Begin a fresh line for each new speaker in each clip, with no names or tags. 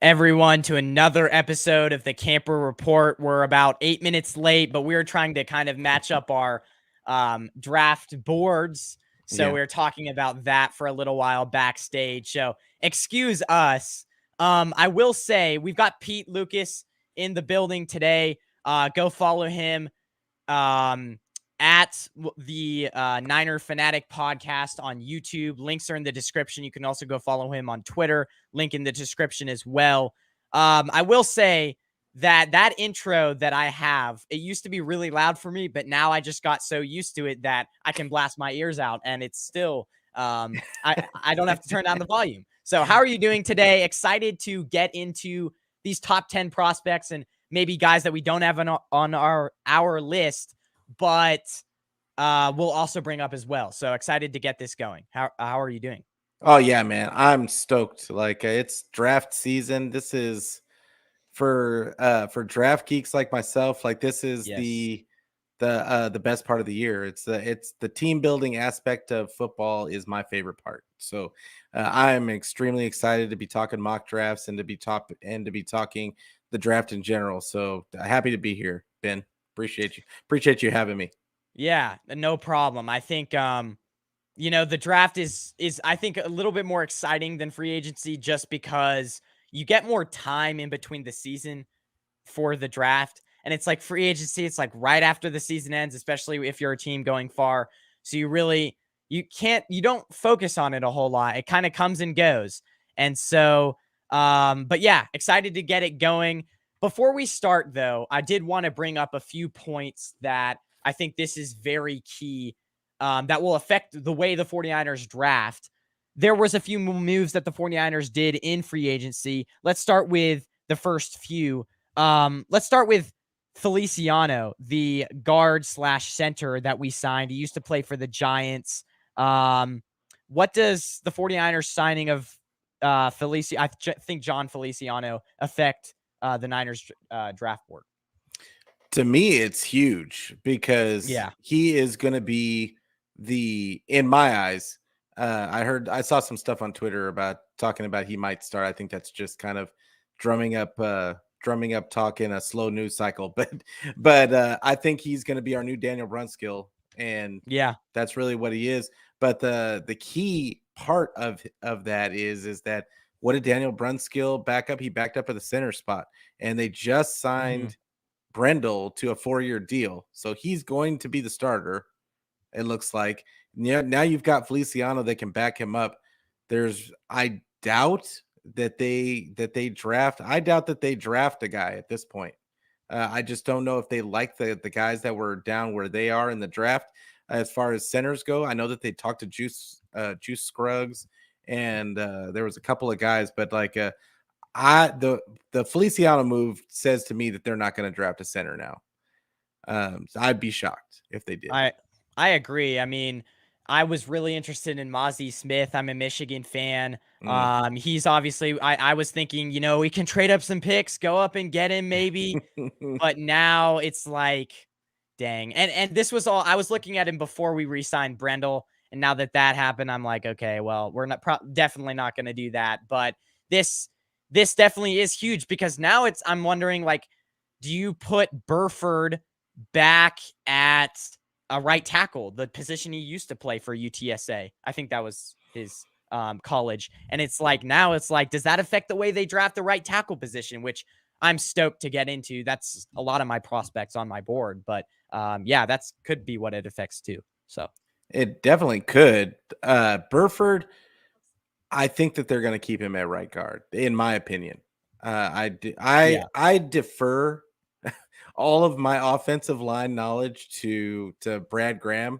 everyone to another episode of the Kamper Report. We're about 8 minutes late, but we're trying to kind of match up our draft boards. So
Yeah.
we're talking about that for a little while backstage. So excuse us. I will say we've got Pete Lucas in the building today. Go follow him. At the Niner Fanatic podcast on YouTube. Links are in the description. You can also go follow him on Twitter. Link in the description as well. I will say that intro that I have, it used to be really loud for me, but now I just got so used to it that I can blast my ears out, and it's still I don't have to turn down the volume. So how are you doing today? Excited to get into these top 10 prospects and maybe guys that we don't have on our list, but we'll also bring up as well. So excited to get this going. How are you doing?
Oh yeah, man. I'm stoked. It's draft season. This is for draft geeks like myself. Like this is
Yes.
the best part of the year. It's the team building aspect of football is my favorite part. So I am extremely excited to be talking mock drafts and to be talking the draft in general. So happy to be here, Ben. Appreciate you having me.
Yeah, no problem. I think the draft is I think a little bit more exciting than free agency just because you get more time in between the season for the draft. And it's like free agency, it's like right after the season ends, especially if you're a team going far. So you don't focus on it a whole lot. It kind of comes and goes. And so, but yeah, excited to get it going. Before we start, though, I did want to bring up a few points that I think this is very key, that will affect the way the 49ers draft. There was a few moves that the 49ers did in free agency. Let's start with the first few. Let's start with Feliciano, the guard slash center that we signed. He used to play for the Giants. What does the 49ers signing of I think John Feliciano affect the Niners draft board?
To me, it's huge because
Yeah.
he is going to be in my eyes. I saw some stuff on Twitter about talking about he might start. I think that's just kind of drumming up talk in a slow news cycle. But I think he's going to be our new Daniel Brunskill, and
Yeah.
that's really what he is. But the key part of that is that what did Daniel Brunskill back up? He backed up at the center spot, and they just
Mm-hmm.
signed Brendel to a 4-year deal. So he's going to be the starter, it looks like. Yeah, now you've got Feliciano that can back him up. I doubt that they draft. I doubt that they draft a guy at this point. I just don't know if they like the guys that were down where they are in the draft. As far as centers go, I know that they talked to Juice Scruggs, and there was a couple of guys, but the Feliciano move says to me that they're not going to draft a center now. So I'd be shocked if they did.
I agree. I mean, I was really interested in Mozzie Smith. I'm a Michigan fan.
Mm.
He's obviously I was thinking, we can trade up some picks, go up and get him maybe. But now it's like, dang. And this was all I was looking at him before we re-signed Brendel. And now that happened, I'm like, okay, well, we're definitely not going to do that. But this definitely is huge because now I'm wondering, like, do you put Burford back at a right tackle, the position he used to play for UTSA? I think that was his college. And it's like, now it's like, does that affect the way they draft the right tackle position, which I'm stoked to get into? That's a lot of my prospects on my board, but yeah, that's could be what it affects too. So
It definitely could. Burford, I think that they're going to keep him at right guard, in my opinion.
yeah,
I defer all of my offensive line knowledge to Brad Graham,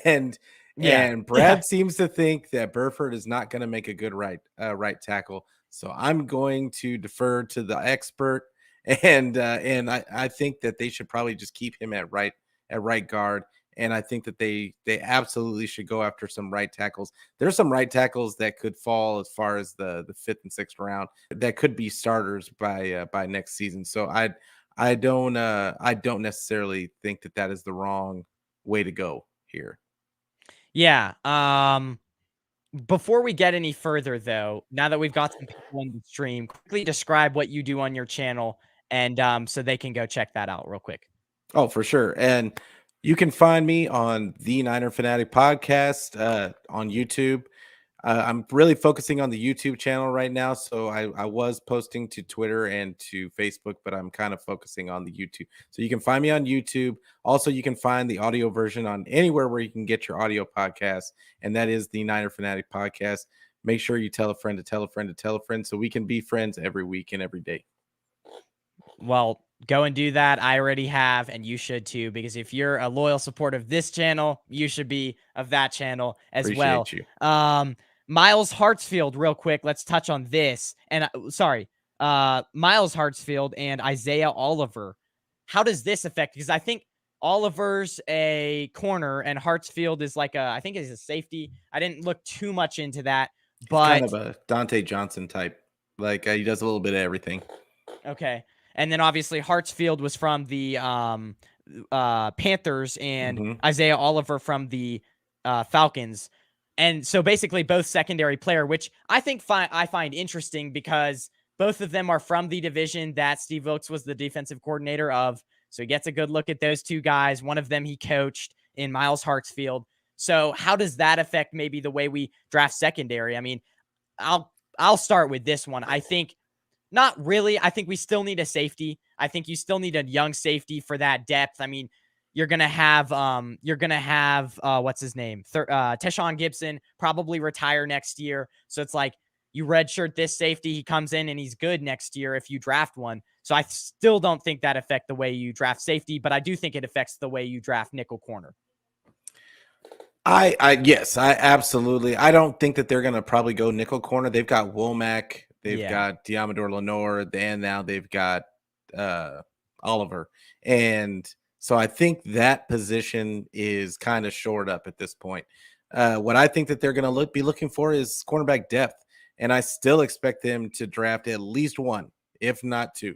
and
yeah, yeah,
Brad seems to think that Burford is not going to make a good right tackle. So I'm going to defer to the expert, and I think that they should probably just keep him at right guard. And I think that they absolutely should go after some right tackles. There's some right tackles that could fall as far as the fifth and sixth round that could be starters by next season. So I don't necessarily think that is the wrong way to go here.
yeah. Before we get any further, though, now that we've got some people in the stream, quickly describe what you do on your channel, and so they can go check that out real quick.
Oh, for sure. And you can find me on the Niner Fanatic podcast on YouTube. I'm really focusing on the YouTube channel right now. So I was posting to Twitter and to Facebook, but I'm kind of focusing on the YouTube. So you can find me on YouTube. Also, you can find the audio version on anywhere where you can get your audio podcast. And that is the Niner Fanatic podcast. Make sure you tell a friend to tell a friend to tell a friend so we can be friends every week and every day.
Well, go and do that. I already have, and you should too, because if you're a loyal supporter of this channel, you should be of that channel as well.
Appreciate you.
Miles Hartsfield, real quick, let's touch on this. And Miles Hartsfield and Isaiah Oliver. How does this affect? Because I think Oliver's a corner and Hartsfield is like I think he's a safety. I didn't look too much into that,
He's kind
but
of a Dante Johnson type. Like he does a little bit of everything.
okay. And then obviously Hartsfield was from the Panthers and Isaiah Oliver from the Falcons. And so basically both secondary player, which I think I find interesting because both of them are from the division that Steve Wilkes was the defensive coordinator of. So he gets a good look at those two guys. One of them he coached in Miles Hartsfield. So how does that affect maybe the way we draft secondary? I mean, I'll start with this one. I think not really. I think we still need a safety. I think you still need a young safety for that depth. I mean, you're gonna have what's his name? Tashawn Gibson probably retire next year. So it's like you redshirt this safety, he comes in and he's good next year if you draft one. So I still don't think that affects the way you draft safety, but I do think it affects the way you draft nickel corner.
Yes, I absolutely. I don't think that they're gonna probably go nickel corner. They've got Womack, they've got Diamador Lenore, and now they've got Oliver. And so I think that position is kind of shored up at this point. What I think that they're gonna be looking for is cornerback depth. And I still expect them to draft at least one, if not two.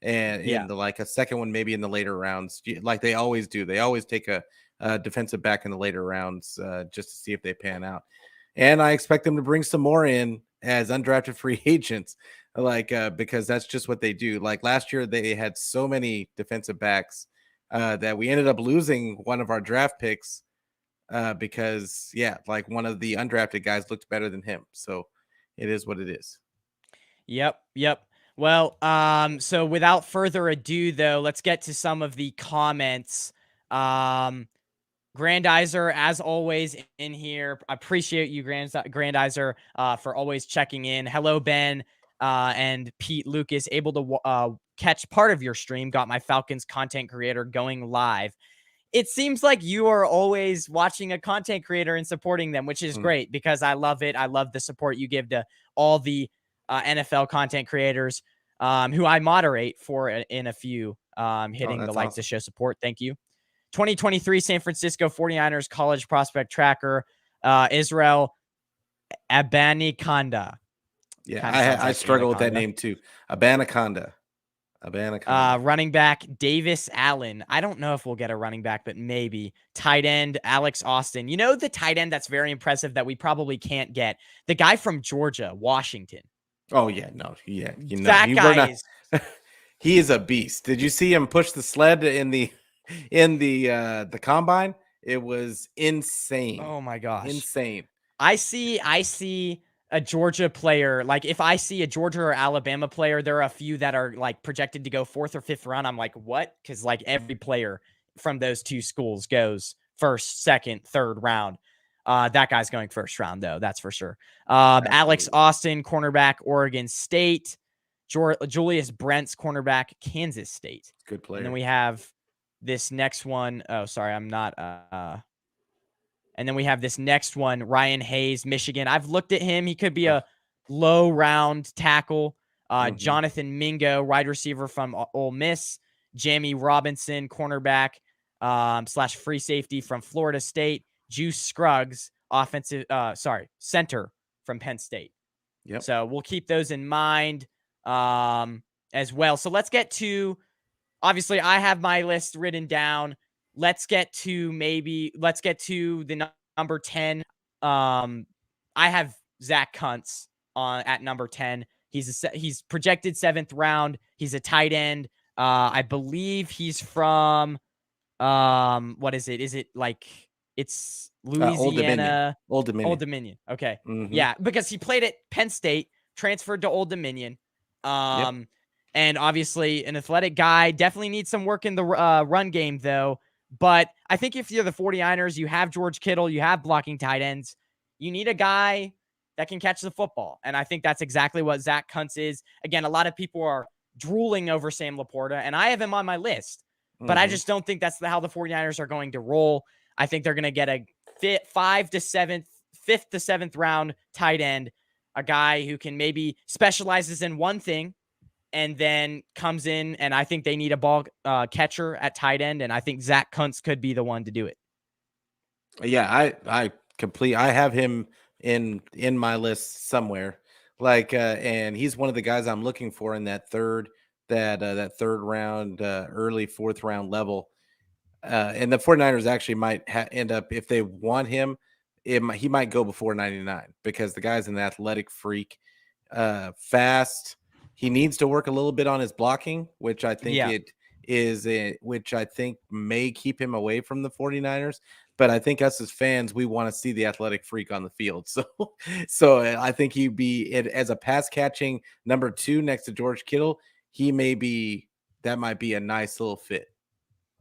And in the like a second one, maybe in the later rounds, like they always do. They always take a defensive back in the later rounds just to see if they pan out. And I expect them to bring some more in as undrafted free agents, like because that's just what they do. Like last year, they had so many defensive backs that we ended up losing one of our draft picks because, like one of the undrafted guys looked better than him. So it is what it is.
Yep. Well, so without further ado, though, let's get to some of the comments. Grandizer, as always, in here. I appreciate you, Grandizer, for always checking in. Hello, Ben and Pete Lucas. Able to catch part of your stream. Got my Falcons content creator going live. It seems like you are always watching a content creator and supporting them, which is great because I love it. I love the support you give to all the NFL content creators who I moderate for in a few, hitting the like to show support. Thank you. 2023 San Francisco 49ers college prospect tracker, Israel Abanikanda.
Yeah, I struggle with that name too. Abanaconda.
Running back Davis Allen. I don't know if we'll get a running back, but maybe. Tight end Alex Austin. You know the tight end that's very impressive that we probably can't get? The guy from Georgia, Washington.
Oh yeah, no, yeah,
that guy is.
He is a beast. Did you see him push the sled in the combine? It was insane.
Oh my gosh,
insane.
I see a Georgia player, like if I see a Georgia or Alabama player, there are a few that are like projected to go 4th or 5th round. I'm like, what? Because like every player from those two schools goes 1st, 2nd, 3rd round. That guy's going 1st round though, that's for sure. Alex Austin, cornerback, Oregon State. Julius Brents, cornerback, Kansas State.
Good player.
And then we have this next one. Oh, sorry, I'm not. And then we have this next one, Ryan Hayes, Michigan. I've looked at him. He could be a low round tackle. Jonathan Mingo, wide receiver from Ole Miss. Jamie Robinson, cornerback / free safety from Florida State. Juice Scruggs, center from Penn State.
Yep.
So we'll keep those in mind as well. So let's get to, obviously I have my list written down. Let's get to the number 10. I I have Zach Kuntz on at number 10. He's projected 7th round. He's a tight end. I believe he's from what is it? Is it like it's
Old Dominion.
Louisiana?
Old
Old
Dominion.
Dominion. Okay.
Hmm.
Yeah, because he played at Penn State, transferred to Old Dominion.
Yep.
And obviously an athletic guy, definitely needs some work in the run game though. But I think if you're the 49ers, you have George Kittle, you have blocking tight ends, you need a guy that can catch the football. And I think that's exactly what Zach Kuntz is. Again, a lot of people are drooling over Sam Laporta, and I have him on my list, but I
Hmm.
just don't think that's how the 49ers are going to roll. I think they're going to get a 5th to 7th round tight end, a guy who can maybe specializes in one thing and then comes in, and I think they need a ball catcher at tight end, and I think Zach Kuntz could be the one to do it.
Yeah, I have him in my list somewhere. Like and he's one of the guys I'm looking for in that third round, early fourth round level. And the 49ers actually might end up, if they want him, he might go before 99 because the guy's an athletic freak, fast. He needs to work a little bit on his blocking, which I think
Yeah.
which I think may keep him away from the 49ers. But I think us as fans, we want to see the athletic freak on the field. So I think he'd be as a pass catching number 2 next to George Kittle. That might be a nice little fit.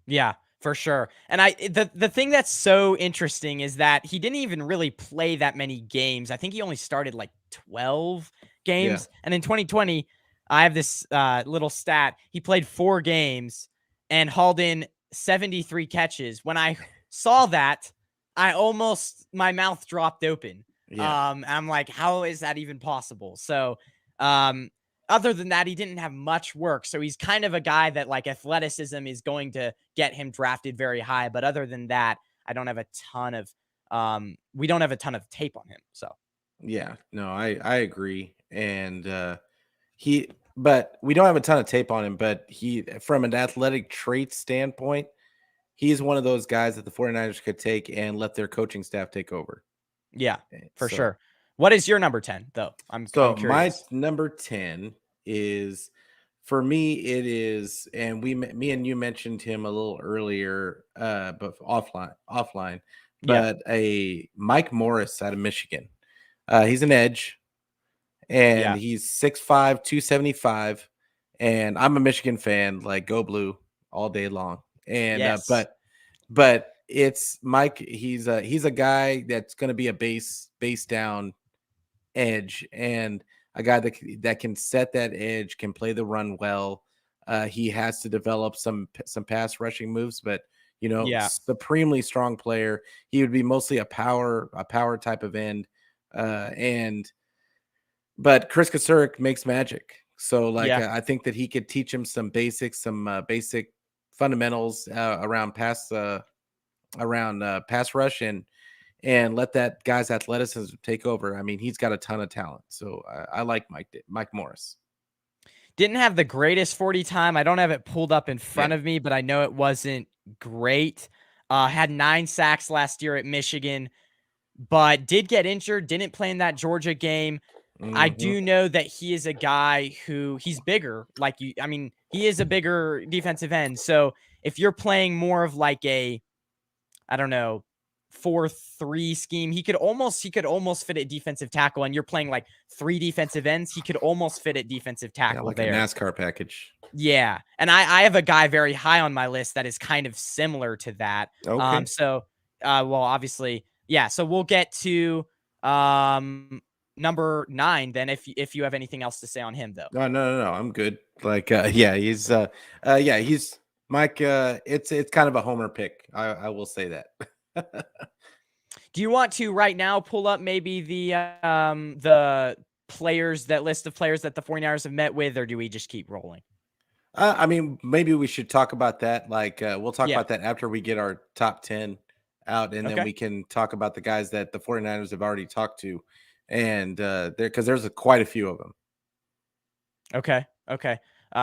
Yeah, for sure. And the thing that's so interesting is that he didn't even really play that many games. I think he only started like 12
Yeah.
games. And in 2020, I have this little stat. He played 4 games and hauled in 73 catches. When I saw that, my mouth dropped open.
Yeah.
I'm like, how is that even possible? So, um, other than that, he didn't have much work. So he's kind of a guy that like athleticism is going to get him drafted very high. But other than that, I don't have a ton of we don't have a ton of tape on him. So
Yeah, no, I agree. And but we don't have a ton of tape on him, but he, from an athletic trait standpoint, he's one of those guys that the 49ers could take and let their coaching staff take over.
yeah, for
So
sure. What is your number 10 though? I'm
my
curious.
number 10 is, for me, it is, and me and you mentioned him a little earlier, but offline,
Yeah.
but a Mike Morris out of Michigan. He's an edge, and
Yeah.
he's 6'5", 275. And I'm a Michigan fan, like go blue all day long. And
Yes.
but it's Mike. He's a guy that's going to be a base down edge, and a guy that can set that edge, can play the run well. He has to develop some pass rushing moves, but
Yeah.
supremely strong player. He would be mostly a power type of end, and but Chris Kasurik makes magic. So, like,
Yeah.
I think that he could teach him some basic fundamentals around pass rush, and let that guy's athleticism take over. I mean, he's got a ton of talent. So I like Mike Morris.
Didn't have the greatest 40 time. I don't have it pulled up in
Yeah.
front of me, but I know it wasn't great. Had 9 sacks last year at Michigan, but did get injured, didn't play in that Georgia game. I
Hmm.
do know that he is a guy who he's bigger. He is a bigger defensive end. So if you're playing more of like I don't know, 4-3 scheme, he could almost fit at defensive tackle. And you're playing like 3 defensive ends, he could almost fit at defensive
Yeah,
tackle
like a
there.
NASCAR package.
Yeah, and I have a guy very high on my list that is kind of similar to that.
Okay.
Well, obviously, yeah. So we'll get to number 9 then. If you have anything else to say on him, though.
No, no, no, no. I'm good. Like, yeah, he's Mike. It's kind of a homer pick. I will say that.
Do you want to right now pull up maybe the players, that list of players that the 49ers have met with, or do we just keep rolling?
I mean, maybe we should talk about that. Like, we'll talk
Yeah.
about that after we get our top 10 out, and then
Okay.
we can talk about the guys that the 49ers have already talked to. And because there's quite a few of them,
Okay. Okay.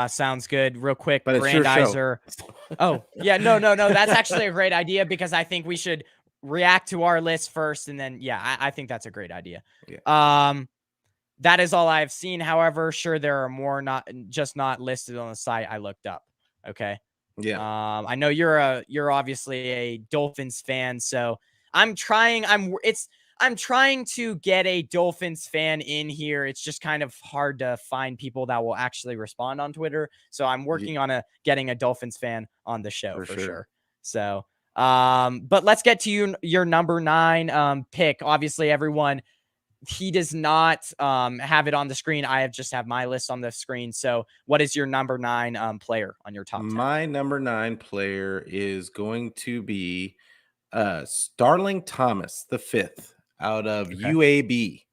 Sounds good. Real quick,
but it's your show.
Grandizer. Oh, yeah, no, no, no, that's actually a great idea because I think we should react to our list first, and then I think that's a great idea.
Yeah.
That is all I've seen. However, sure, there are more not listed on the site I looked up. Okay.
Yeah.
I know you're obviously a Dolphins fan, so I'm trying to get a Dolphins fan in here. It's just kind of hard to find people that will actually respond on Twitter. So I'm working on getting a Dolphins fan on the show
For
for
sure.
sure. So, but let's get to your number 9 pick. Obviously, everyone, he does not have it on the screen. I just have my list on the screen. So, what is your number 9 player on your top 10?
My number 9 player is going to be Starling Thomas, the fifth, out of
Okay.
UAB.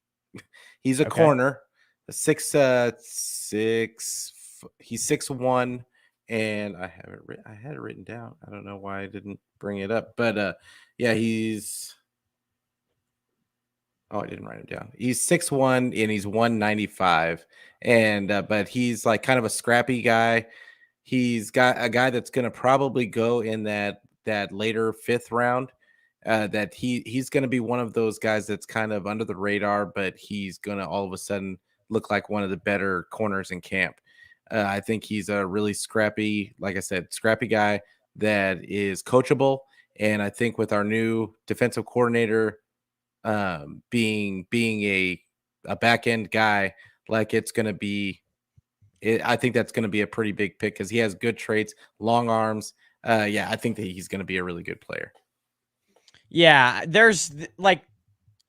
He's a
Okay.
corner, six, he's 6'1", and I have it. I had it written down. I don't know why I didn't bring it up, but yeah, he's. Oh, I didn't write him down. He's 6'1" and he's 195, and but he's like kind of a scrappy guy. He's got a guy that's going to probably go in that later fifth round. That he's going to be one of those guys that's kind of under the radar, but he's going to all of a sudden look like one of the better corners in camp. I think he's a really scrappy, like I said, scrappy guy that is coachable. And I think with our new defensive coordinator being a back end guy, like it's going to be I think that's going to be a pretty big pick because he has good traits, long arms. Yeah, I think that he's going to be a really good player.
Yeah, there's like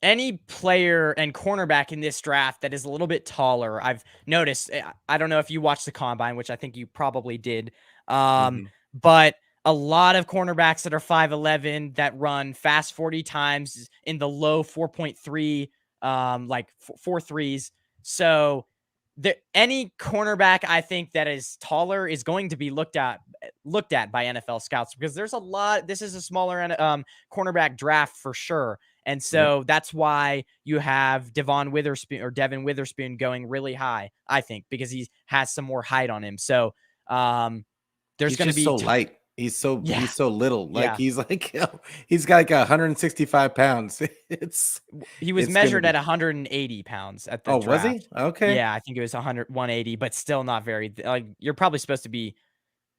any player and cornerback in this draft that is a little bit taller. I've noticed. I don't know if you watched the combine, which I think you probably did.
Mm-hmm.
But a lot of cornerbacks that are 5'11" that run fast 40 times in the low 4.3, like 4.3s. So any cornerback I think that is taller is going to be looked at by NFL scouts because there's a lot. This is a smaller cornerback draft for sure. And
Yep.
so that's why you have Devin Witherspoon going really high, I think, because he has some more height on him. So there's
He's
going to
just
be
so light. He's so
yeah,
little. Like
yeah.
he's like he's got like 165 pounds.
He was
It's gonna
measured at
be.
180 pounds at the
Oh, was he?
draft.
Okay.
Yeah, I think it was 180, but still not very like you're probably supposed to be.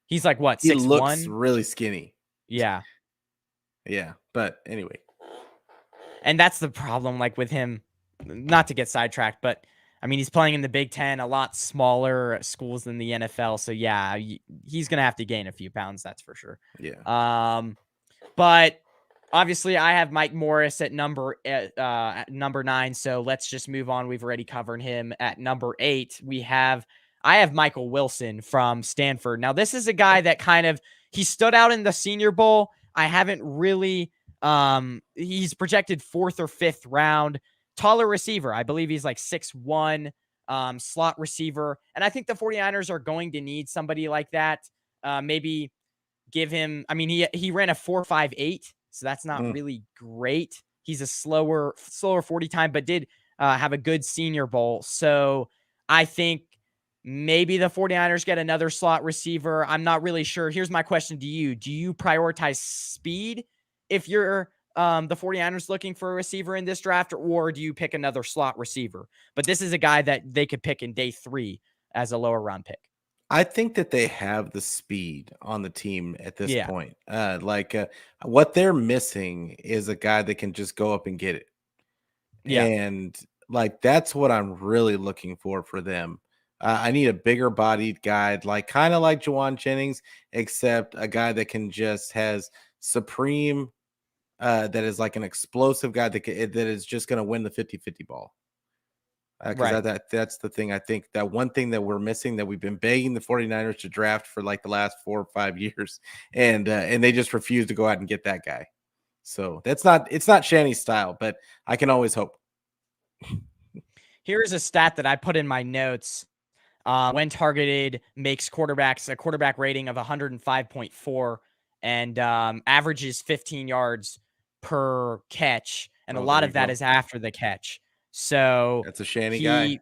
He's like what,
He looks
6'1"?
really skinny.
Yeah.
Yeah, but anyway.
And that's the problem, like with him, not to get sidetracked, but I mean, he's playing in the Big Ten, a lot smaller schools than the NFL. So yeah, he's going to have to gain a few pounds. That's for sure.
Yeah.
But obviously I have Mike Morris at number 9. So let's just move on. We've already covered him at number 8. I have Michael Wilson from Stanford. Now this is a guy that he stood out in the Senior Bowl. I haven't really, he's projected 4th or 5th round, taller receiver. I believe he's like 6'1", slot receiver. And I think the 49ers are going to need somebody like that. Maybe give him, I mean, he ran a 4.58, so that's not really great. He's a slower 40 time, but did have a good Senior Bowl. So I think maybe the 49ers get another slot receiver. I'm not really sure. Here's my question to you. Do you prioritize speed if you're the 49ers looking for a receiver in this draft, or do you pick another slot receiver? But this is a guy that they could pick in day 3 as a lower round pick.
I think that they have the speed on the team at this
Yeah.
point. What they're missing is a guy that can just go up and get it.
Yeah.
And like that's what I'm really looking for them. I need a bigger bodied guy, like kind of like Juwan Jennings, except a guy that can just has supreme, that is like an explosive guy that is just going to win the 50-50 ball. Because
Right.
that's the thing. I think that one thing that we're missing that we've been begging the 49ers to draft for like the last 4 or 5 years, and they just refuse to go out and get that guy. So it's not Shanny's style, but I can always hope.
Here's a stat that I put in my notes. When targeted, makes quarterbacks a quarterback rating of 105.4 and averages 15 yards per catch. And a
Oh,
lot
there
of
you
that
go.
is after the catch. So
That's a Shanny guy.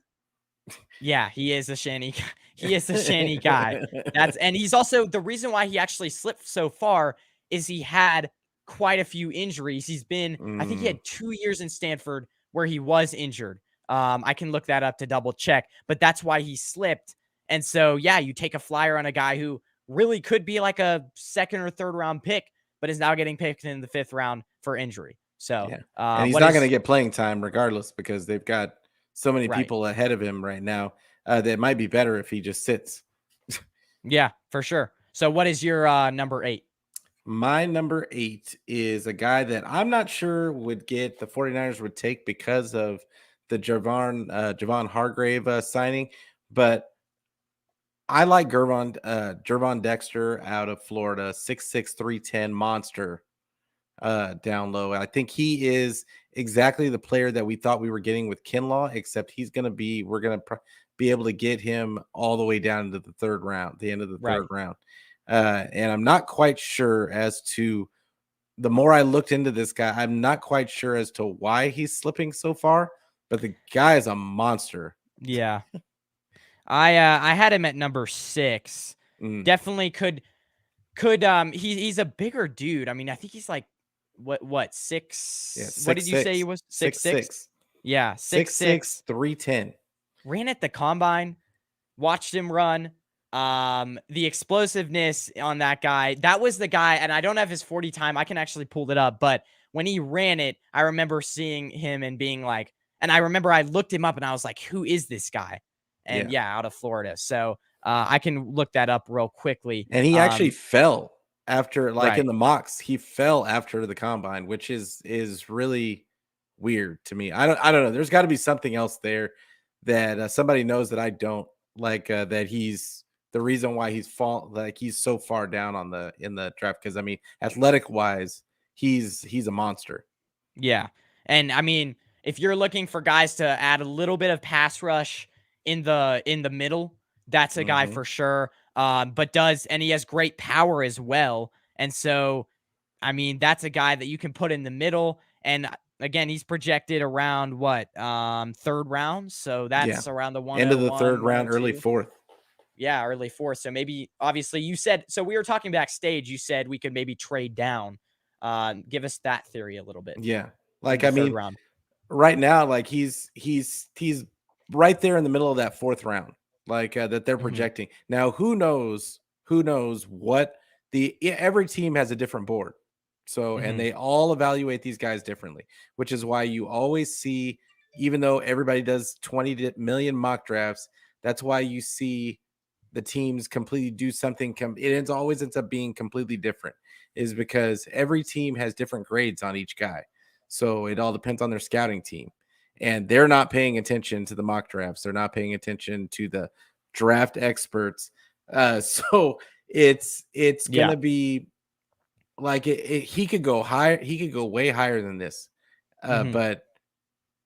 he is a Shanny. He is a Shanny guy. And he's also the reason why he actually slipped so far is he had quite a few injuries. He's been, I think he
Mm,
had 2 years in Stanford where he was injured. I can look that up to double check, but that's why he slipped. And so, yeah, you take a flyer on a guy who really could be like a second or third round pick, but is now getting picked in the 5th round for injury. So,
yeah, and he's
what
not going to
is
get playing time regardless because they've got so many
right?
people ahead of him right now that might be better if he just sits.
Yeah, for sure. So, what is your number 8?
My number 8 is a guy that I'm not sure would get the 49ers would take because of the Javon Hargrave signing, but I like Gervon Dexter out of Florida, 6'6", 310 monster down low. I think he is exactly the player that we thought we were getting with Kinlaw, except we're going to be able to get him all the way down to the third round, the end of the
Right.
third round. And I'm not quite sure as to the more I looked into this guy, I'm not quite sure as to why he's slipping so far, but the guy is a monster.
Yeah. I had him at number 6.
Mm,
Definitely he's a bigger dude. I mean, I think he's like what
yeah,
6, what did
six
you say he
six,
was? Six
six
six.
six,
Yeah,
six
6'6".
six, 310.
Ran at the combine, watched him run. The explosiveness on that guy, that was the guy, and I don't have his 40 time. I can actually pull it up, but when he ran it, I remember seeing him and being like, and I remember I looked him up and I was like, who is this guy? And
Yeah.
yeah, out of Florida. So I can look that up real quickly.
And he actually fell after, like, in
Right.
the mocks, he fell after the combine, which is really weird to me. I don't know. There's got to be something else there that somebody knows that I don't like. That he's the reason why he's so far down on the in the draft. Because I mean, athletic wise, he's a monster.
Yeah. And I mean, if you're looking for guys to add a little bit of pass rush in the middle, that's a guy
Hmm.
for sure. And he has great power as well. And so, I mean, that's a guy that you can put in the middle. And again, he's projected around what? Third round. So
Yeah,
that's around the
end of the third
101,
round, early
102.
fourth.
Yeah, early fourth. So maybe obviously you said, so we were talking backstage, you said we could maybe trade down. Give us that theory a little bit
Yeah,
in
like
the
I
third
mean,
round.
right now, like he's right there in the middle of that fourth round, like that they're
Mhm.
projecting. Now, who knows? Who knows what every team has a different board, so and
Mhm.
they all evaluate these guys differently, which is why you always see, even though everybody does 20 million mock drafts, that's why you see the teams completely do something. Always ends up being completely different, is because every team has different grades on each guy. So it all depends on their scouting team. And they're not paying attention to the mock drafts. They're not paying attention to the draft experts. So it's
Yeah.
gonna be like he could go higher, he could go way higher than this.
Mhm.
But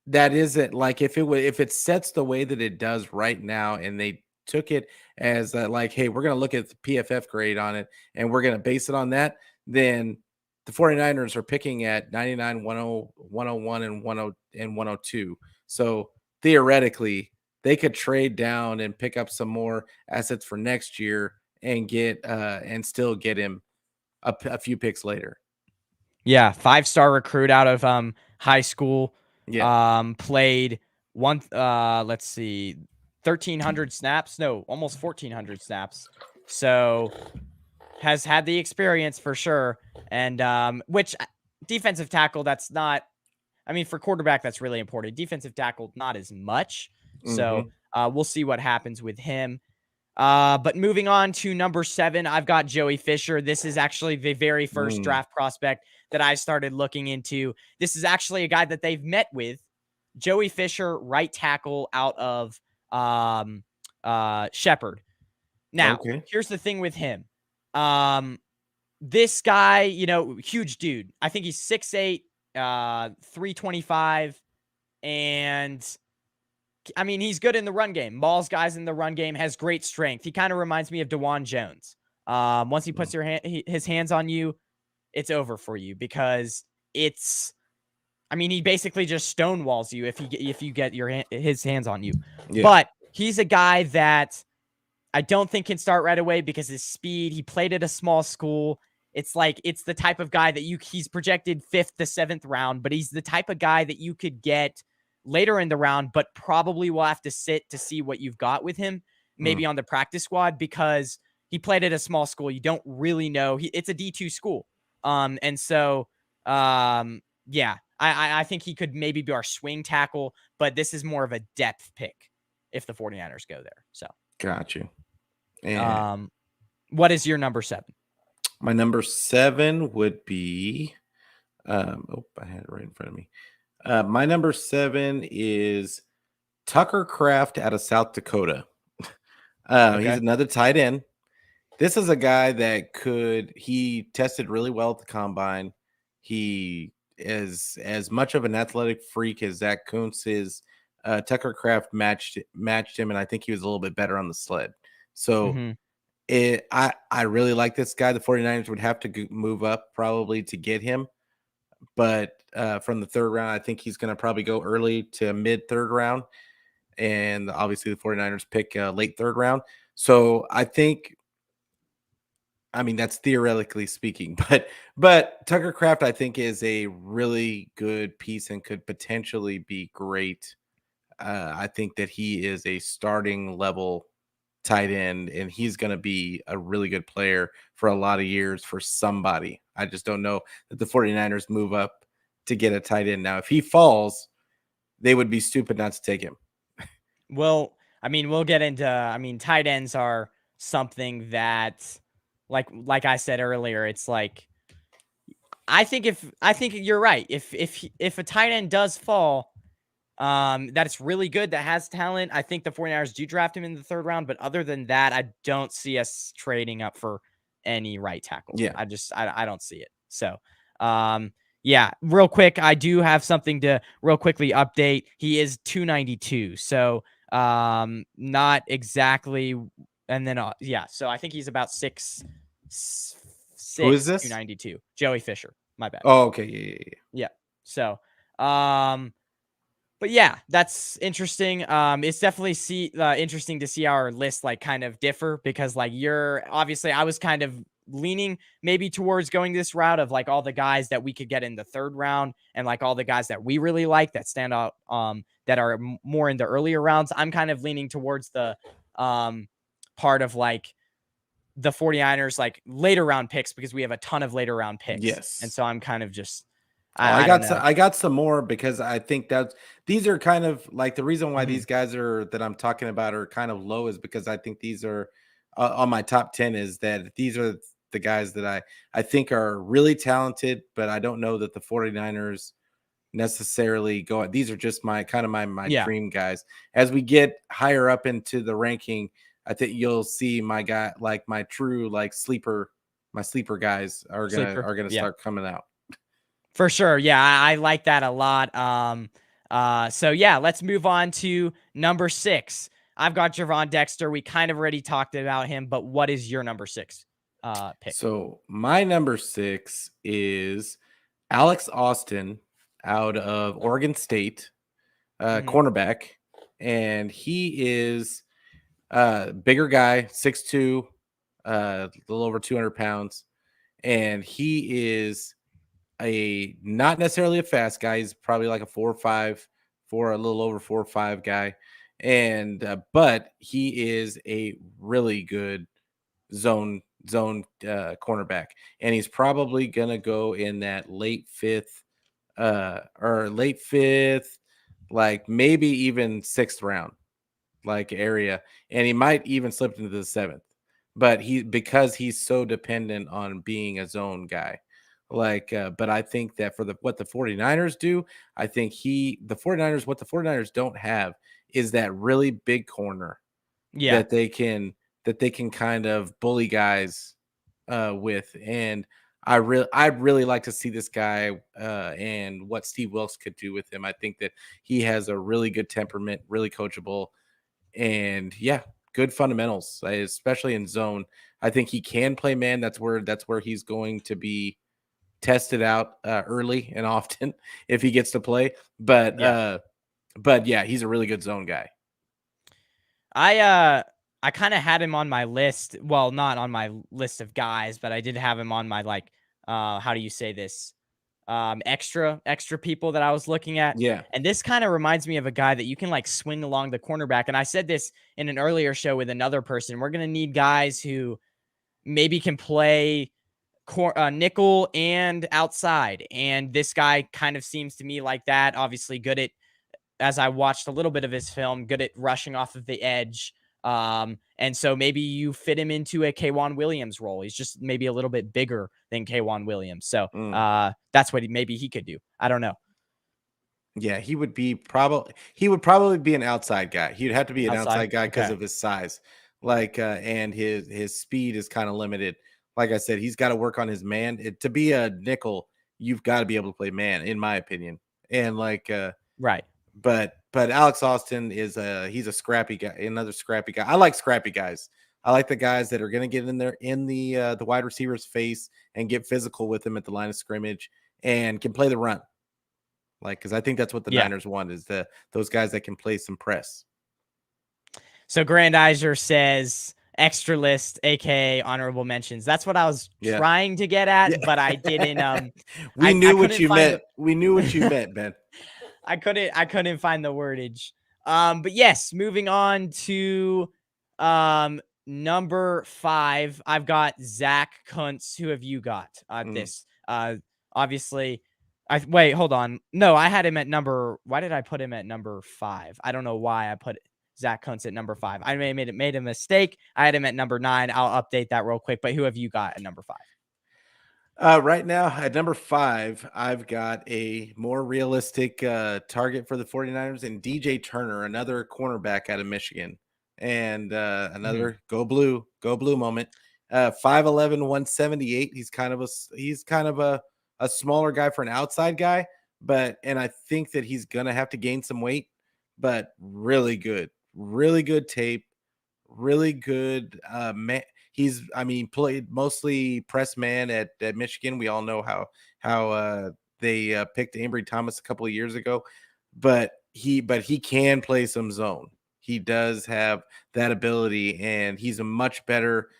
that isn't like if it sets the way that it does right now, and they took it as like, hey, we're going to look at the PFF grade on it and we're going to base it on that, then the 49ers are picking at 99, 10, 101, and 10 and 102. So theoretically, they could trade down and pick up some more assets for next year and get and still get him a few picks later.
Yeah, 5-star recruit out of high school.
Yeah.
Played let's see, 1,300 snaps. No, almost 1,400 snaps. So has had the experience for sure. And which defensive tackle, that's not. I mean, for quarterback, that's really important. Defensive tackle, not as much. So
Hmm.
we'll see what happens with him. But moving on to number 7, I've got Joey Fisher. This is actually the very first
Mm.
draft prospect that I started looking into. This is actually a guy that they've met with. Joey Fisher, right tackle out of Shepherd. Now,
Okay.
here's the thing with him. This guy, huge dude. I think he's 6'8", 325, and I mean, he's good in the run game. Mauls guys in the run game, has great strength. He kind of reminds me of DeJuan Jones. Once he puts his hands on you, it's over for you because it's. I mean, he basically just stonewalls you if you get his hands on you.
Yeah.
But he's a guy that I don't think can start right away because his speed. He played at a small school. It's like it's the type of guy that he's projected 5th to 7th round, but he's the type of guy that you could get later in the round, but probably will have to sit to see what you've got with him,
Mm,
maybe on the practice squad, because he played at a small school. You don't really know. It's a D2 school. And so yeah, I think he could maybe be our swing tackle, but this is more of a depth pick if the 49ers go there. So
got you. And
what is your number 7?
my number 7 would be I had it right in front of me. My number 7 is Tucker Kraft out of South Dakota. He's
Okay.
another tight end. This is a guy that he tested really well at the combine. He is as much of an athletic freak as Zach Kuntz is. Tucker Kraft matched him, and I think he was a little bit better on the sled. So
Mm-hmm.
I really like this guy. The 49ers would have to move up probably to get him. But from the 3rd round, I think he's going to probably go early to mid 3rd round. And obviously the 49ers pick late 3rd round. So I mean, that's theoretically speaking, but Tucker Kraft, I think, is a really good piece and could potentially be great. I think that he is a starting level tight end, and he's going to be a really good player for a lot of years for somebody. I just don't know that the 49ers move up to get a tight end. Now, if he falls, they would be stupid not to take him.
Well, I mean, we'll get into. I mean, tight ends are something that, like I said earlier, it's like I think you're right. If a tight end does fall, that's really good, that has talent, I think the 49ers do draft him in the 3rd round. But other than that, I don't see us trading up for any right tackle.
Yeah.
I don't see it. So, yeah, real quick, I do have something to real quickly update. He is 292. So, not exactly. And then, yeah, so I think he's about 6'6",
Who is this?
292. Joey Fisher. My bad.
Oh, okay. Yeah.
Yeah. So, but yeah, that's interesting. It's definitely interesting to see our list like kind of differ, because like obviously I was kind of leaning maybe towards going this route of like all the guys that we could get in the 3rd round and like all the guys that we really like that stand out, that are more in the earlier rounds. I'm kind of leaning towards the part of like the 49ers like later round picks, because we have a ton of later round picks. And
Yes.
so I'm kind of just
Oh,
I don't know.
I got some more because I think that these are kind of like the reason why
Mhm.
these guys that I'm talking about are kind of low is because I think these are on my top 10 is that these are the guys that I think are really talented, but I don't know that the 49ers necessarily go. These are just my kind of my
Yeah.
dream guys. As we get higher up into the ranking, I think you'll see my guy, like my true like my sleeper guys
Sleeper.
are gonna
Yeah.
start coming out.
For sure. Yeah, I like that a lot. So yeah, let's move on to number 6. I've got Javon Dexter. We kind of already talked about him, but what is your number 6 pick?
So my number 6 is Alex Austin out of Oregon State,
Hmm.
cornerback, and he is bigger guy, 6'2", a little over 200 pounds, and he is a not necessarily a fast guy. He's probably like a 4.5, a little over 4.5 guy, and but he is a really good zone cornerback, and he's probably gonna go in that late 5th or late 5th, like maybe even 6th round like area, and he might even slip into the 7th. But because he's so dependent on being a zone guy. But I think that for what the 49ers do, I think the 49ers, what the 49ers don't have is that really big corner
Yeah.
that they can kind of bully guys with. And I'd really like to see this guy and what Steve Wilkes could do with him. I think that he has a really good temperament, really coachable, and yeah, good fundamentals, especially in zone. I think he can play man. That's where he's going to be tested out early and often if he gets to play. But
Yeah.
uh, but yeah, he's a really good zone guy.
I I kind of had him on my list. Well, not on my list of guys, but I did have him on my like how do you say this? Extra people that I was looking at.
Yeah.
And this kind of reminds me of a guy that you can like swing along the cornerback. And I said this in an earlier show with another person. We're going to need guys who maybe can play nickel and outside. And this guy kind of seems to me like that. Obviously, good at, as I watched a little bit of his film, good at rushing off of the edge. And so maybe you fit him into a K'Wan Williams role. He's just maybe a little bit bigger than K'Wan Williams. So
Mm.
that's what maybe he could do. I don't know.
Yeah, he would probably be an outside guy. He'd have to be an outside
Outside.
guy because
Okay.
of his size. Like and his speed is kind of limited. Like I said, he's got to work on his man. To be a nickel, you've got to be able to play man, in my opinion. And like
Right.
but Alex Austin is he's a scrappy guy, another scrappy guy. I like scrappy guys. I like the guys that are going to get in there in the wide receiver's face and get physical with him at the line of scrimmage and can play the run. Like, because I think that's what the
Yeah.
Niners want is those guys that can play some press.
So Grandizer says extra list, aka honorable mentions. That's what I was
Yeah.
trying to get at,
Yeah.
but I didn't.
We
I
knew what
couldn't
you
find
meant. We knew what you meant, Ben.
I couldn't find the wordage. But yes, moving on to number 5. I've got Zach Kuntz. Who have you got at this? Obviously, wait, hold on. No, I had him at number. Why did I put him at number 5? I don't know why I put Zach Kuntz at number 5. I made a mistake. I had him at number 9. I'll update that real quick. But who have you got at number 5?
Right now, at number 5, I've got a more realistic target for the 49ers and DJ Turner, another cornerback out of Michigan. And another go blue moment. 5'11", 178. He's kind of a smaller guy for an outside guy, and I think that he's gonna have to gain some weight, but really good tape, really good man. Played mostly press man at Michigan. We all know how they picked Ambry Thomas a couple of years ago, but he can play some zone. He does have that ability, and he's a much better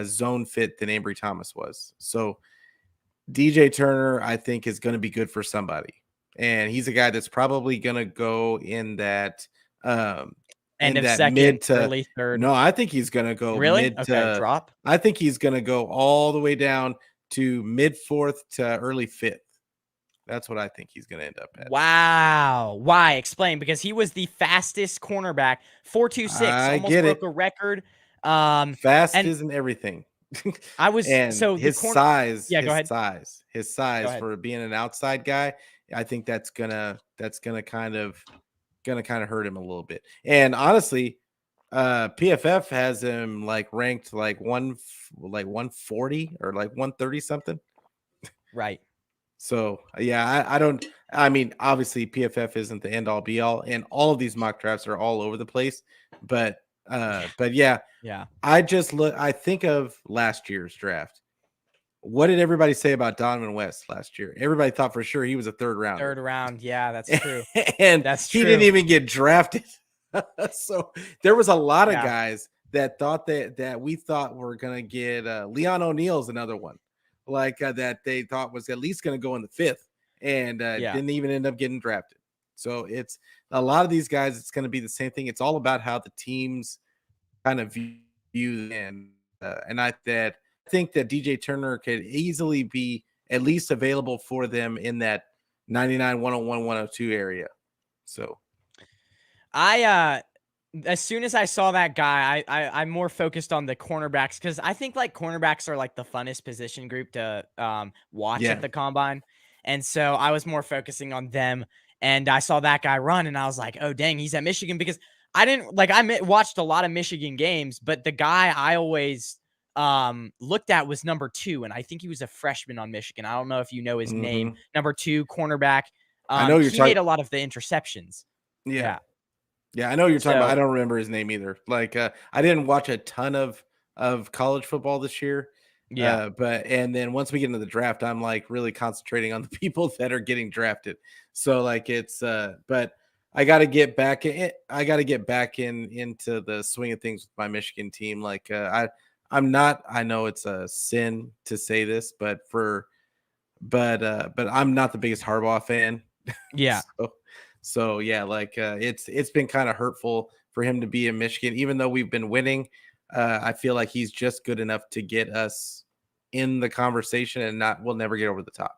zone fit than Ambry Thomas was. So DJ Turner, I think, is going to be good for somebody, and he's a guy that's probably going to go in that
End of second,
mid to
early third.
no, I think he's gonna go
Really?
mid
Okay,
to
drop.
I think he's gonna go all the way down to mid 4th to early 5th. That's what I think he's gonna end up at.
Wow. Why? Explain. Because he was the fastest cornerback, 4.26,
I
almost
get
broke
it.
a record.
Fast
And
isn't everything.
I was
And
so the
his
corner.
size,
Yeah, go ahead. Go ahead.
for being an outside guy, I think that's gonna kind of hurt him a little bit. And honestly, PFF has him like ranked like 140 or like 130 something.
Right.
So yeah, I don't. I mean, obviously PFF isn't the end all be all, and all of these mock drafts are all over the place. But yeah,
Yeah.
I think of last year's draft. What did everybody say about Donovan West last year? Everybody thought for sure he was a third rounder.
Third round. Yeah, that's true.
And
That's
he
true.
didn't even get drafted. So there was a lot of
Yeah.
guys that thought that we thought were going to get Leon O'Neal's another one, like that they thought was at least going to go in the 5th, and didn't even end up getting drafted. So it's a lot of these guys. It's going to be the same thing. It's all about how the teams kind of view them. And I think that DJ Turner could easily be at least available for them in that 99, 101, 102 area. So
As soon as I saw that guy, I'm more focused on the cornerbacks because I think like cornerbacks are like the funnest position group to watch
yeah,
at the combine, and so I was more focusing on them. And I saw that guy run, and I was like, "Oh dang, he's at Michigan!" Because I didn't like watched a lot of Michigan games, but the guy I always looked at was number 2, and I think he was a freshman on Michigan. I don't know if you know his name. Number 2 cornerback.
I know you're
He made
talking.
a lot of the interceptions.
Yeah.
Yeah.
Yeah, I know you're talking about. I
So
don't remember his name either. Like, I didn't watch a ton of college football this year.
yeah.
But and then once we get into the draft, I'm like really concentrating on the people that are getting drafted. So like it's but I got to get back in. I got to get back into the swing of things with my Michigan team. Like I'm not. I know it's a sin to say this, but I'm not the biggest Harbaugh fan.
Yeah.
So yeah, like it's been kind of hurtful for him to be in Michigan, even though we've been winning. I feel like he's just good enough to get us in the conversation, and not we'll never get over the top.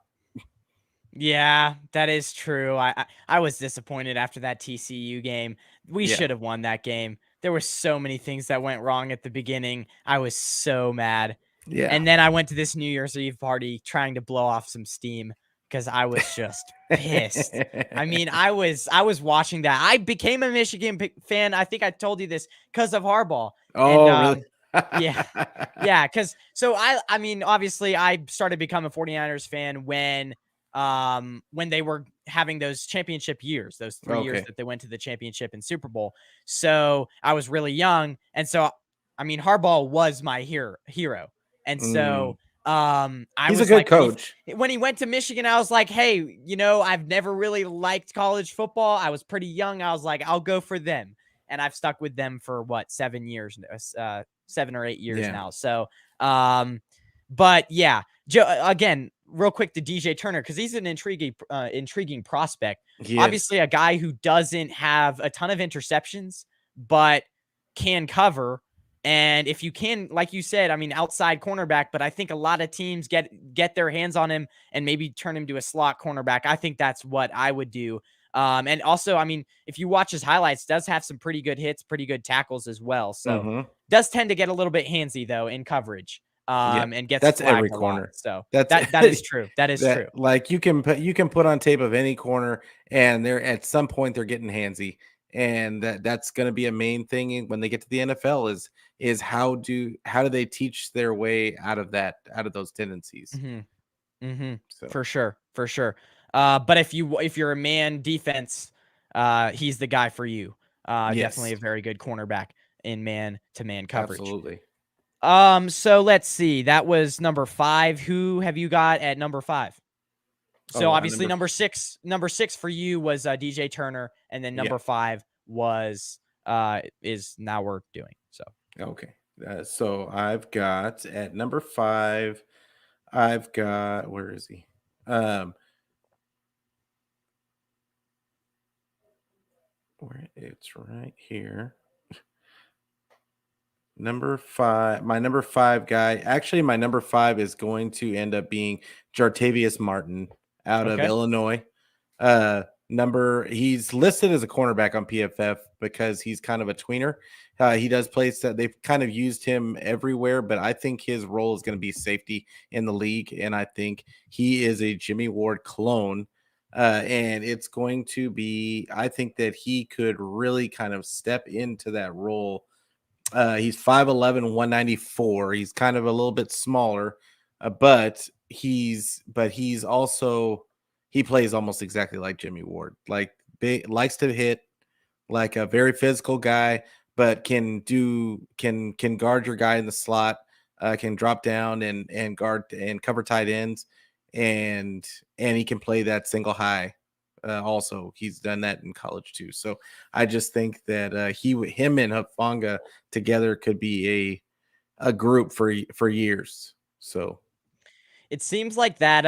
Yeah, that is true. I was disappointed after that TCU game. We
Yeah,
should have won that game. There were so many things that went wrong at the beginning. I was so mad.
yeah.
And then I went to this New Year's Eve party trying to blow off some steam because I was just pissed. I mean, I was watching that. I became a Michigan fan. I think I told you this because of Harbaugh. And
Oh, really?
yeah. Yeah, because so I mean, obviously I started becoming a 49ers fan when they were having those championship years, those 3 years
Okay.
that they went to the championship and Super Bowl. So I was really young. And so I mean Harbaugh was my hero. And
Mm.
so I
He's a
was
good
like
coach.
when he went to Michigan, I was like, hey, I've never really liked college football. I was pretty young. I was like, I'll go for them. And I've stuck with them for what, 7 years, 7 or 8 years
Yeah.
now. So, but yeah, again, real quick to DJ Turner because he's an intriguing prospect.
He is.
Obviously, a guy who doesn't have a ton of interceptions, but can cover. And if you can, like you said, I mean, outside cornerback, but I think a lot of teams get their hands on him and maybe turn him to a slot cornerback. I think that's what I would do. And also, I mean, if you watch his highlights, does have some pretty good hits, pretty good tackles as well. So
Mhm.
does tend to get a little bit handsy though in coverage,
Yeah.
and gets
That's every
flagged a lot.
corner.
So
That's
that is true. That is
that
true.
like you can put on tape of any corner, and they're at some point they're getting handsy. And that's going to be a main thing when they get to the NFL is how do they teach their way out of those tendencies.
Hmm. Hmm.
So
For sure, for sure. But if you're a man defense, he's the guy for you. Definitely
yes,
a very good cornerback in man to man coverage.
absolutely.
So let's see. That was number 5. Who have you got at number 5? So
Oh, I
obviously
remember.
number 6 for you was DJ Turner, and then
Yeah.
number 5 was is now we're doing. So
Okay. So I've got at number 5. I've got where is he? Um, where it's right here. Number 5, my number 5 guy. Actually, my number 5 is going to end up being Jartavius Martin out of
okay.
Illinois. He's listed as a cornerback on PFF because he's kind of a tweener. He does plays that they've kind of used him everywhere, but I think his role is going to be safety in the league, and I think he is a Jimmy Ward clone. And it's going to be, I think that he could really kind of step into that role. He's 5'11", 194. He's kind of a little bit smaller, but he's also he plays almost exactly like Jimmy Ward. Like likes to hit, like a very physical guy, but can guard your guy in the slot, can drop down and guard and cover tight ends, and he can play that single high. Also, he's done that in college too. So I just think that him and Hufanga together could be a group for years. So
It seems like that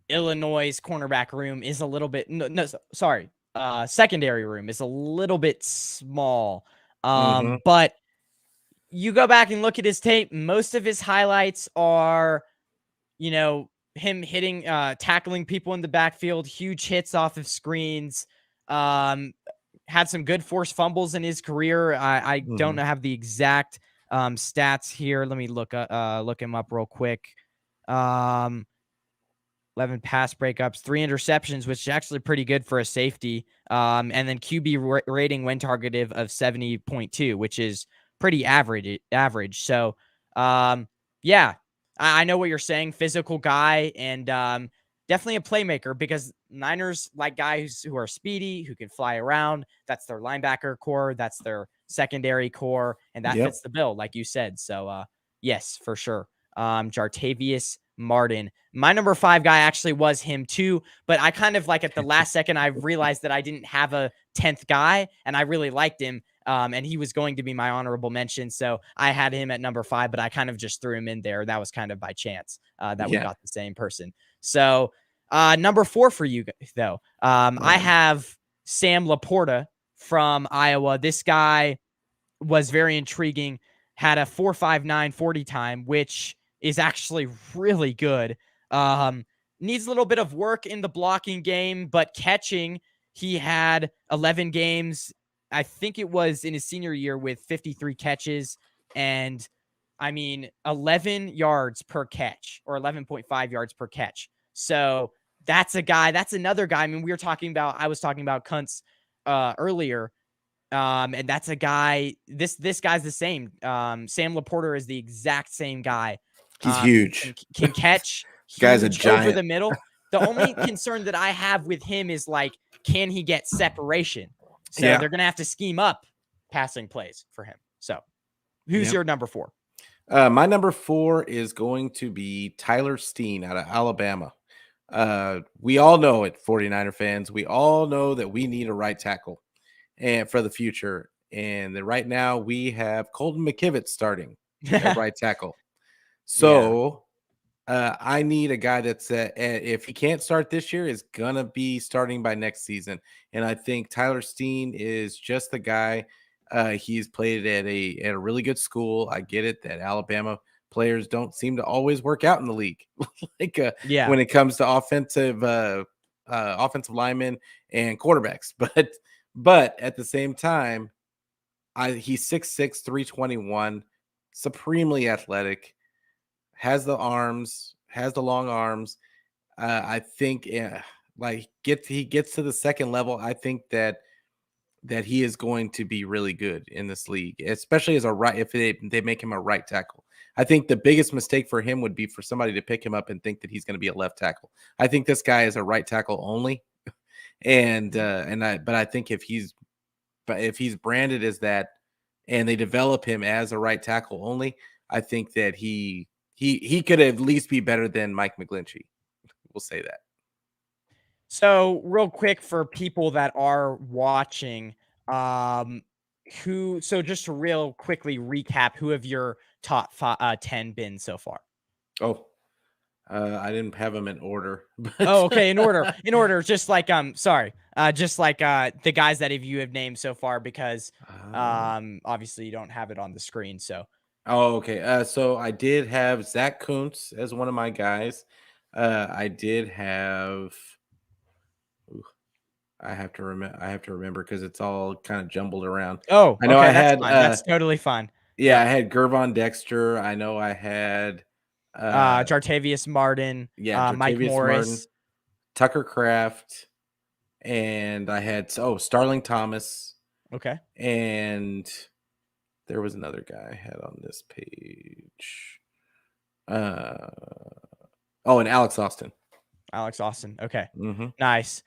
Illinois' cornerback room is a little bit sorry, secondary room is a little bit small.
mhm,
But you go back and look at his tape, most of his highlights are, him hitting tackling people in the backfield, huge hits off of screens. Um had some good forced fumbles in his career. I don't
mhm,
have the exact stats here. Let me look him up real quick. Um 11 pass breakups, 3 interceptions, which is actually pretty good for a safety. And then QB rating when targeted of 70.2, which is pretty average. So, yeah, I know what you're saying. Physical guy and definitely a playmaker because Niners like guys who are speedy, who can fly around. That's their linebacker core. That's their secondary core. And that
yep,
fits the bill, like you said. So, yes, for sure. Jartavius Martin. My number 5 guy actually was him too, but I kind of like at the last second, I realized that I didn't have a 10th guy and I really liked him. And he was going to be my honorable mention. So I had him at number 5, but I kind of just threw him in there. That was kind of by chance that we
Yeah.
got the same person. So number 4 for you though. I have Sam Laporta from Iowa. This guy was very intriguing, had a 4.59 40 time, which is actually really good. Needs a little bit of work in the blocking game, but catching, he had 11 games. I think it was in his senior year with 53 catches and 11 yards per catch or 11.5 yards per catch. So that's another guy. I mean, I was talking about Kuntz earlier. And that's a guy, this guy's the same. Sam Laporta is the exact same guy.
He's huge.
Can catch,
Guy's a
huge over
giant.
the middle. The only concern that I have with him is like, can he get separation? So they're going to have to scheme up passing plays for him. So who's your number 4?
My number 4 is going to be Tyler Steen out of Alabama. We all know it, 49er fans. We all know that we need a right tackle and for the future. And right now we have Colton McKivitz starting at right tackle. So I need a guy that's if he can't start this year, is gonna be starting by next season. And I think Tyler Steen is just the guy. He's played at a really good school. I get it that Alabama players don't seem to always work out in the league, when it comes to offensive linemen and quarterbacks. But at the same time, he's 6'6", 321, supremely athletic. Has the arms, has the long arms. I think he gets to the second level. I think that he is going to be really good in this league, especially as if they make him a right tackle. I think the biggest mistake for him would be for somebody to pick him up and think that he's going to be a left tackle. I think this guy is a right tackle only. But I think if he's branded as that and they develop him as a right tackle only, I think that he could at least be better than Mike McGlinchey. We'll say that.
So real quick for people that are watching, just to real quickly recap, who have your top 10 been so far?
Oh, I didn't have them in order. But
okay. In order, just like, sorry. Just like, the guys that you have named so far, because, obviously you don't have it on the screen. So,
oh, okay. So I did have Zach Kuntz as one of my guys. I did have, I have to remember because it's all kind of jumbled around.
Oh,
I know
okay,
I
that's
had,
fine. That's totally fine.
Yeah, I had Gervon Dexter. I know I had
Jartavius Martin, Mike
Jartavius
Morris,
Martin, Tucker Kraft, and I had Starling Thomas.
Okay.
And there was another guy I had on this page. And Alex Austin.
Okay.
Mm-hmm.
Nice.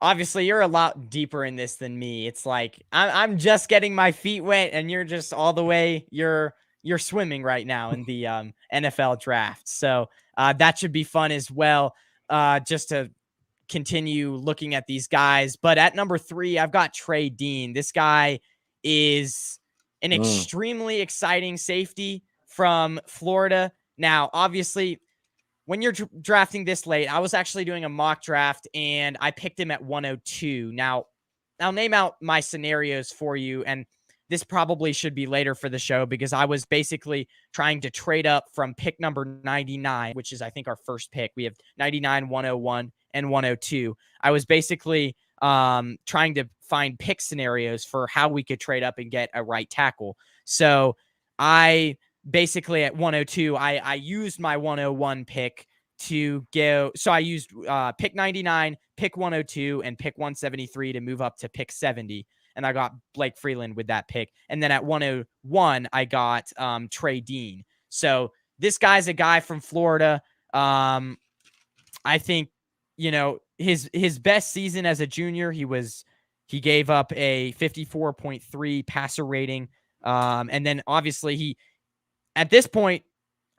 Obviously you're a lot deeper in this than me. It's like I'm just getting my feet wet and you're just all the way you're swimming right now in the NFL draft. So that should be fun as well. Just to continue looking at these guys. But at number 3, I've got Trey Dean. This guy is an extremely exciting safety from Florida. Now, obviously, when you're drafting this late, I was actually doing a mock draft and I picked him at 102. Now, I'll name out my scenarios for you, and this probably should be later for the show because I was basically trying to trade up from pick number 99, which is, I think, our first pick. We have 99, 101, and 102. I was basically trying to find pick scenarios for how we could trade up and get a right tackle. So I basically at 102, I used my 101 pick to go. So I used pick 99, pick 102, and pick 173 to move up to pick 70. And I got Blake Freeland with that pick. And then at 101, I got Trey Dean. So this guy's a guy from Florida. I think, his best season as a junior, he gave up a 54.3 passer rating. And then obviously at this point,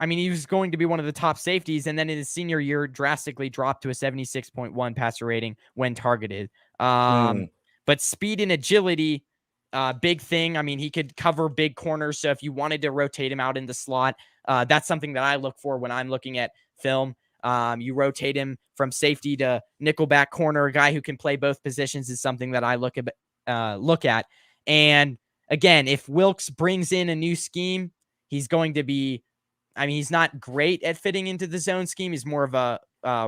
I mean, he was going to be one of the top safeties, and then in his senior year, drastically dropped to a 76.1 passer rating when targeted. Um,
Mm.
but speed and agility, big thing. I mean, he could cover big corners. So if you wanted to rotate him out in the slot, that's something that I look for when I'm looking at film. You rotate him from safety to nickelback corner. A guy who can play both positions is something that I look at. And again, if Wilkes brings in a new scheme, he's going to be. I mean, he's not great at fitting into the zone scheme. He's more of a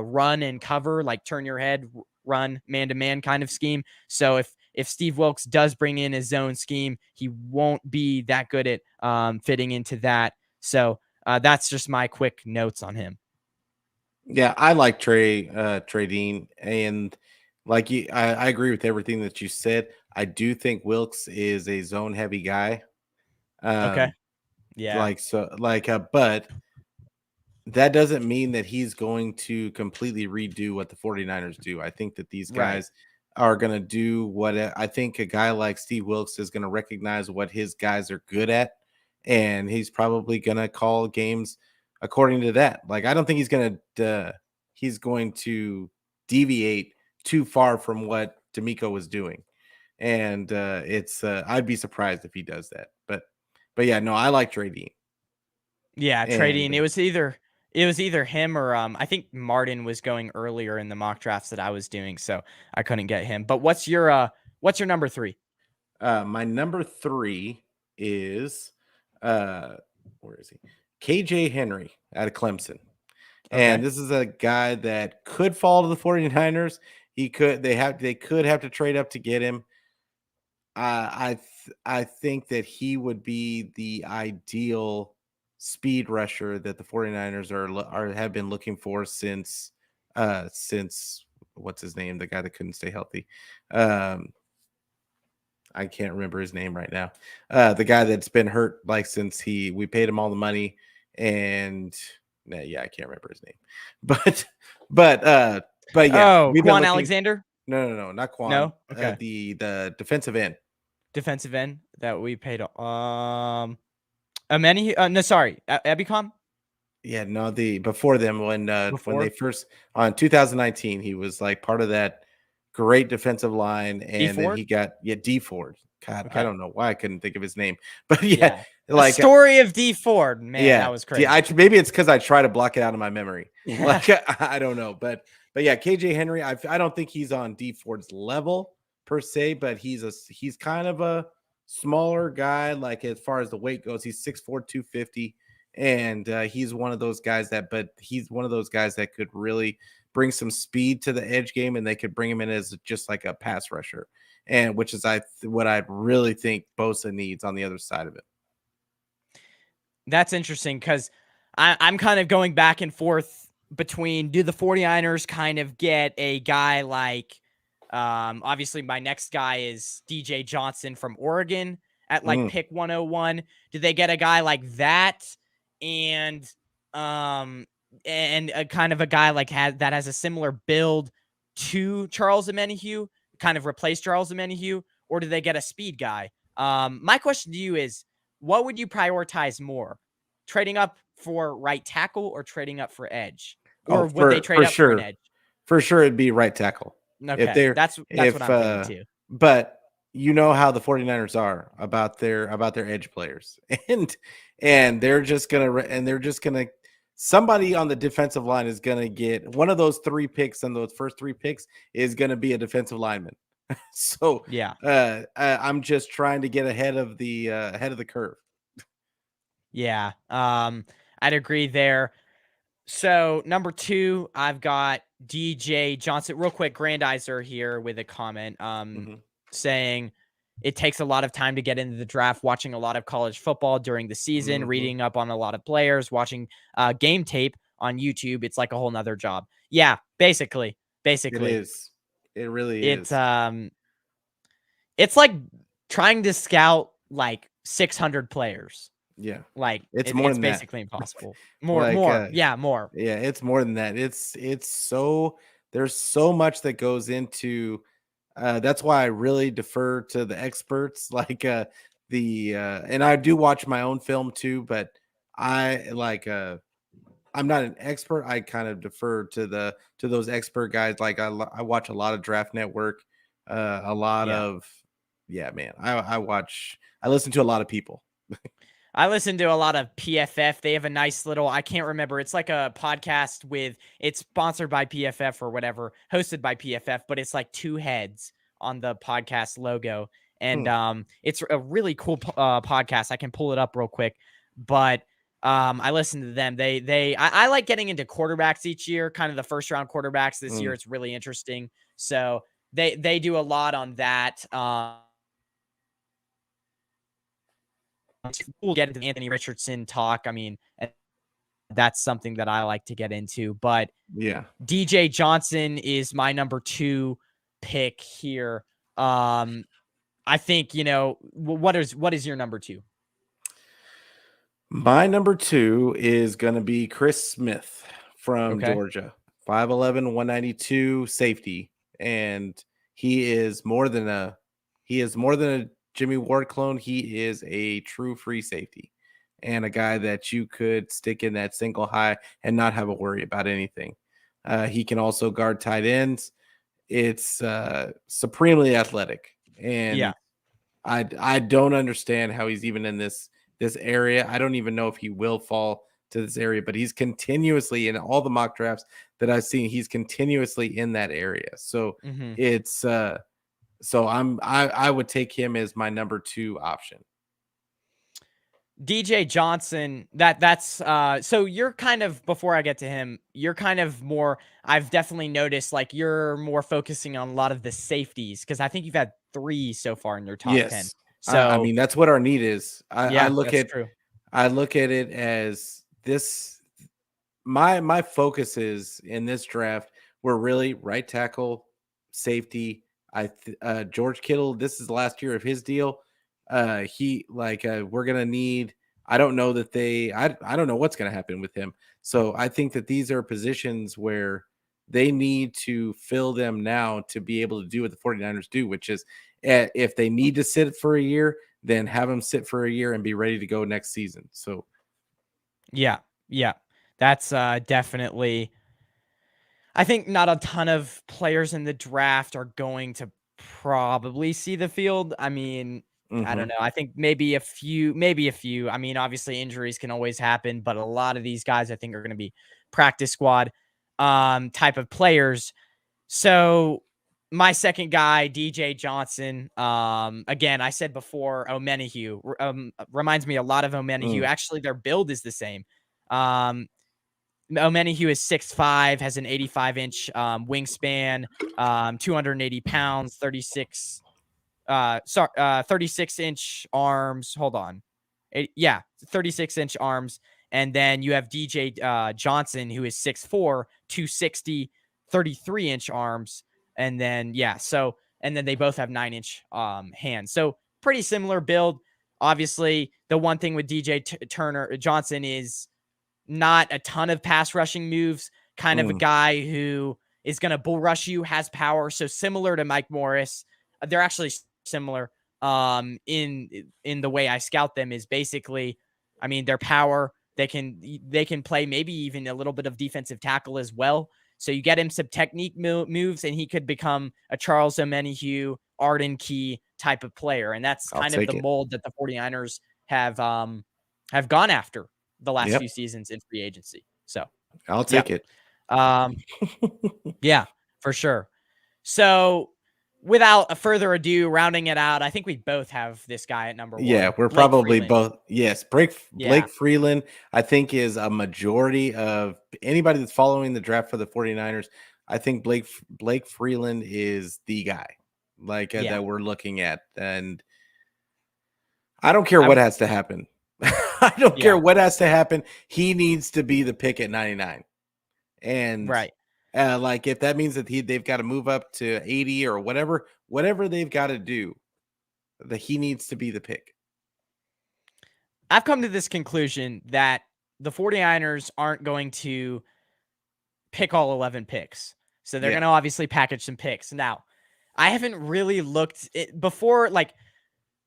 run and cover, like turn your head, run man to man kind of scheme. So if Steve Wilkes does bring in a zone scheme, he won't be that good at fitting into that. So that's just my quick notes on him.
Yeah, I like Trey Dean, and like you, I agree with everything that you said. I do think Wilkes is a zone heavy guy.
Okay.
Um,
Yeah.
but that doesn't mean that he's going to completely redo what the 49ers do. I think that these
Right.
guys are going to do what I think a guy like Steve Wilkes is going to recognize what his guys are good at, and he's probably going to call games according to that. Like, I don't think he's going to deviate too far from what D'Amico was doing. And I'd be surprised if he does that. But yeah, no, I like Trey Dean.
Yeah. Trading.
And
It was either him or I think Martin was going earlier in the mock drafts that I was doing, so I couldn't get him. But what's your number 3?
My number 3 is uh where is he? KJ Henry out of Clemson. And
Okay.
this is a guy that could fall to the 49ers. They could have to trade up to get him. I think that he would be the ideal speed rusher that the 49ers are have been looking for since what's his name, the guy that couldn't stay healthy. I can't remember his name right now. The guy that's been hurt like since we paid him all the money, and yeah, I can't remember his name. But but uh but yeah,
Oh,
we've been
Quan
looking.
Alexander?
No, not Quan.
No? Okay.
The defensive end.
Defensive end that we paid Ameni no, sorry, Ebicom
Yeah, no, the before them when they
before
first on 2019, he was like part of that great defensive line,
D
and then
Ford?
he got D Ford. God, I
Okay.
don't know why I couldn't think of his name, but yeah,
Yeah. A
like
story of D Ford, man,
yeah,
that was
yeah.
crazy.
Maybe it's because I try to block it out of my memory.
Yeah.
Like I don't know, but yeah, KJ Henry. I don't think he's on D Ford's level per se, but he's kind of a smaller guy. Like as far as the weight goes, he's 6'4", 250, and he's one of those guys that could really bring some speed to the edge game, and they could bring him in as just like a pass rusher, and which is what I really think Bosa needs on the other side of it.
That's interesting because I'm kind of going back and forth between, do the 49ers kind of get a guy like, obviously my next guy is DJ Johnson from Oregon at like
Mm,
pick 101. Do they get a guy like that and um and a kind of a guy like that has a similar build to Charles Omenihu, kind of replace Charles Omenihu, or do they get a speed guy? My question to you is, what would you prioritize more? Trading up for right tackle or trading up for edge?
oh,
Or would they trade up for an edge?
for sure, it'd be right tackle. If
Okay.
they're
That's what
if
I'm thinking too.
but you know how the 49ers are about their edge players. And they're just gonna somebody on the defensive line is gonna get one of those 3 picks, and those first 3 picks is gonna be a defensive lineman. So
Yeah.
I'm just trying to get ahead of the curve.
Yeah. I'd agree there. So number 2, I've got DJ Johnson. Real quick, Grandizer here with a comment
Mhm.
saying it takes a lot of time to get into the draft, watching a lot of college football during the season,
Mhm.
reading up on a lot of players, watching game tape on YouTube. It's like a whole nother job. Yeah, basically.
It
Basically.
is. It really
It's
is.
it's like trying to scout like 600 players.
Yeah.
Like
It's more
it's
than that.
basically impossible.
Like,
Yeah, more.
yeah, it's more than that. It's so there's so much that goes into that's why I really defer to the experts like the and I do watch my own film too, but I like I'm not an expert. I kind of defer to those expert guys. Like I watch a lot of Draft Network, a lot
Yeah.
of yeah, man. I listen to a lot of people.
I listen to a lot of PFF. They have a nice little, I can't remember. It's like a podcast it's sponsored by PFF or whatever, hosted by PFF, but it's like two heads on the podcast logo. And
Hmm.
it's a really cool podcast. I can pull it up real quick, but I listen to them. I like getting into quarterbacks each year, kind of the first round quarterbacks this year.
Mm.
It's really interesting. So they do a lot on that. We'll get into the Anthony Richardson talk. I mean, that's something that I like to get into. But
Yeah.
DJ Johnson is my number 2 pick here. I think, what is your number 2?
My number 2 is going to be Chris Smith from
Okay.
Georgia. 5'11", 192 safety, and he is more than a Jimmy Ward clone. He is a true free safety and a guy that you could stick in that single high and not have a worry about anything. He can also guard tight ends. It's supremely athletic,
Yeah.
and I don't understand how he's even in this area. I don't even know if he will fall to this area, but he's continuously in all the mock drafts that I've seen. He's continuously in that area. So
Mhm.
it's so I would take him as my number 2 option.
DJ Johnson, that's so you're kind of, before I get to him, you're kind of more, I've definitely noticed, like, you're more focusing on a lot of the safeties, because I think you've had 3 so far in your top 10.
Yes. I
So
mean that's what our need is.
yeah, that's true.
I look at it as this my focuses in this draft were really right tackle, safety. George Kittle, this is the last year of his deal. We're gonna need. I don't know that I don't know what's gonna happen with him. So I think that these are positions where they need to fill them now to be able to do what the 49ers do, which is if they need to sit for a year, then have them sit for a year and be ready to go next season. So
Yeah. Yeah. That's definitely, I think not a ton of players in the draft are going to probably see the field. I mean, I don't
mhm.
know. I think maybe a few, maybe a few. I mean, obviously injuries can always happen, but a lot of these guys I think are going to be practice squad type of players. So my second guy, DJ Johnson, again, I said before, Omenihu, reminds me a lot of Omenihu.
Mm.
Actually, their build is the same. Um, Omenihu is 6'5", has an 85-inch wingspan, 280 pounds, 36-inch arms. Hold on. 36-inch arms. And then you have DJ Johnson, who is 6'4", 260, 33-inch arms. And then, and then they both have 9-inch hands. So pretty similar build. Obviously, the one thing with DJ Turner Johnson is not a ton of pass rushing moves, kind of a
Mm.
guy who is going to bull rush you, has power. So similar to Mike Morris, they're actually similar in the way I scout them is basically, I mean, their power, they can play maybe even a little bit of defensive tackle as well. So you get him some technique moves and he could become a Charles Omenihu, Arden Key type of player. And that's
I'll
kind of the
take it.
mold that the 49ers have gone after the last few
Yep.
seasons in free agency. So,
I'll
yeah.
take it.
Um, yeah, for sure. So, without a further ado, rounding it out, I think we both have this guy at number
Yeah,
1,
we're
Blake
probably
Freeland.
both. Yes,
Yeah,
Blake Freeland, I think, is a majority of anybody that's following the draft for the 49ers. I think Blake Freeland is the guy
yeah.
that we're looking at. And I don't care
I
what
w
has to happen. I don't care
Yeah,
what has to happen. He needs to be the pick at 99. And
right.
like if that means that they've got to move up to 80 or whatever they've got to do, that he needs to be the pick.
I've come to this conclusion that the 49ers aren't going to pick all 11 picks. So they're
Yeah.
going to obviously package some picks. Now, I haven't really looked before, like,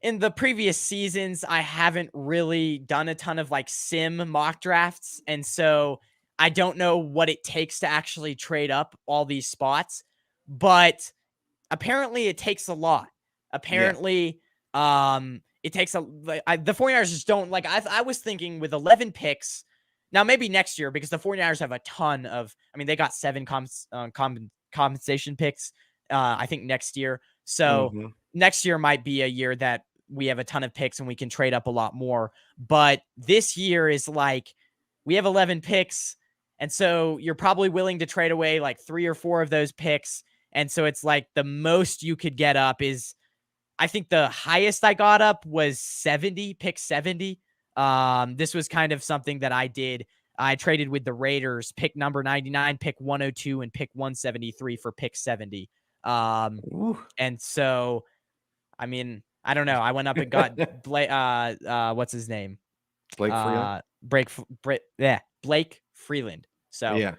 in the previous seasons, I haven't really done a ton of like sim mock drafts. And so I don't know what it takes to actually trade up all these spots. But apparently it takes a lot.
Yeah.
Apparently, it takes the 49ers just don't like. I was thinking with 11 picks. Now maybe next year because the 49ers have a ton of. I mean, they got 7 compensation picks. I think next year. So
Hmm.
next year might be a year that we have a ton of picks and we can trade up a lot more. But this year is like we have 11 picks, and so you're probably willing to trade away like 3 or 4 of those picks. And so it's like the most you could get up is, I think the highest I got up was 70, pick 70. This was kind of something that I did. I traded with the Raiders, pick number 99, pick 102, and pick 173 for pick 70. Um,
Ooh.
and so, I mean, I don't know. I went up and got what's his name?
Blake Freeland.
Blake Freeland. So
Yeah.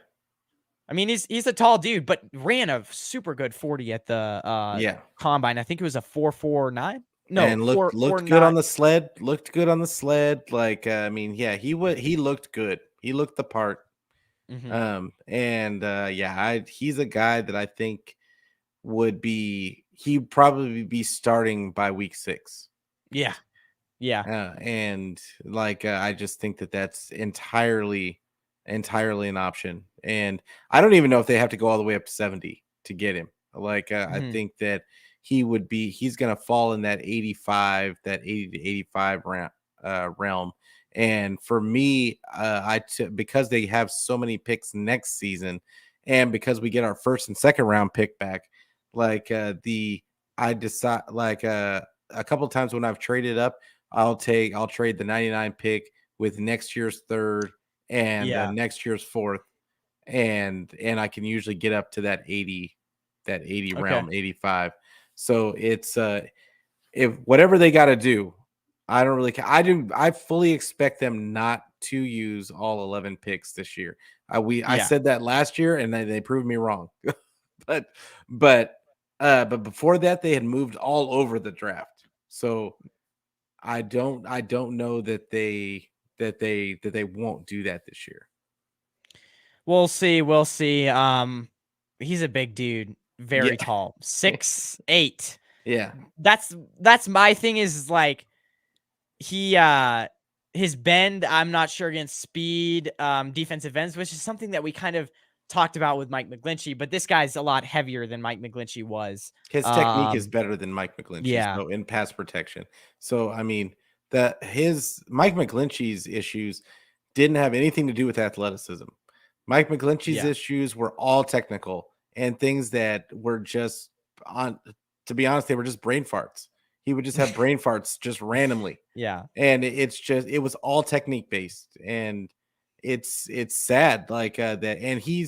I mean, he's a tall dude, but ran a super good 40 at the
Yeah.
combine. I think it was a 4.49. No,
And looked
four four
looked good
nine.
on the sled. Looked good on the sled. Like I mean, yeah, he looked good. He looked the part.
Mm-hmm.
And yeah, he's a guy that I think he'd probably be starting by week 6.
Yeah, yeah,
And like I just think that that's entirely an option. And I don't even know if they have to go all the way up to 70 to get him. Like I
mm-hmm.
think that he's going to fall in that 85, that 80 to 85 realm. And for me, because they have so many picks next season, and because we get our first and second round pick back, like I decide like a couple times when I've traded up, I'll trade the 99 pick with next year's third and
Yeah.
next year's fourth, and I can usually get up to that 80
Okay.
realm, 85. So it's if whatever they got to do, I don't really care. I fully expect them not to use all 11 picks this year. I
Yeah.
said that last year and they proved me wrong. but but before that they had moved all over the draft. So I don't know that they won't do that this year.
We'll see. We'll see. He's a big dude,
Yeah.
very tall, 6'8".
Yeah.
That's my thing is like he his bend, I'm not sure against speed, defensive ends, which is something that we kind of talked about with Mike McGlinchey, but this guy's a lot heavier than Mike McGlinchey was.
His technique is
Um,
better than Mike McGlinchey's,
yeah,
so in pass protection. So I mean, that his Mike McGlinchey's issues didn't have anything to do with athleticism. Mike McGlinchey's
yeah,
issues were all technical and things that were just on to be honest, they were just brain farts. He would just have brain farts just randomly.
yeah,
And it was all technique based. And it's sad like that. And he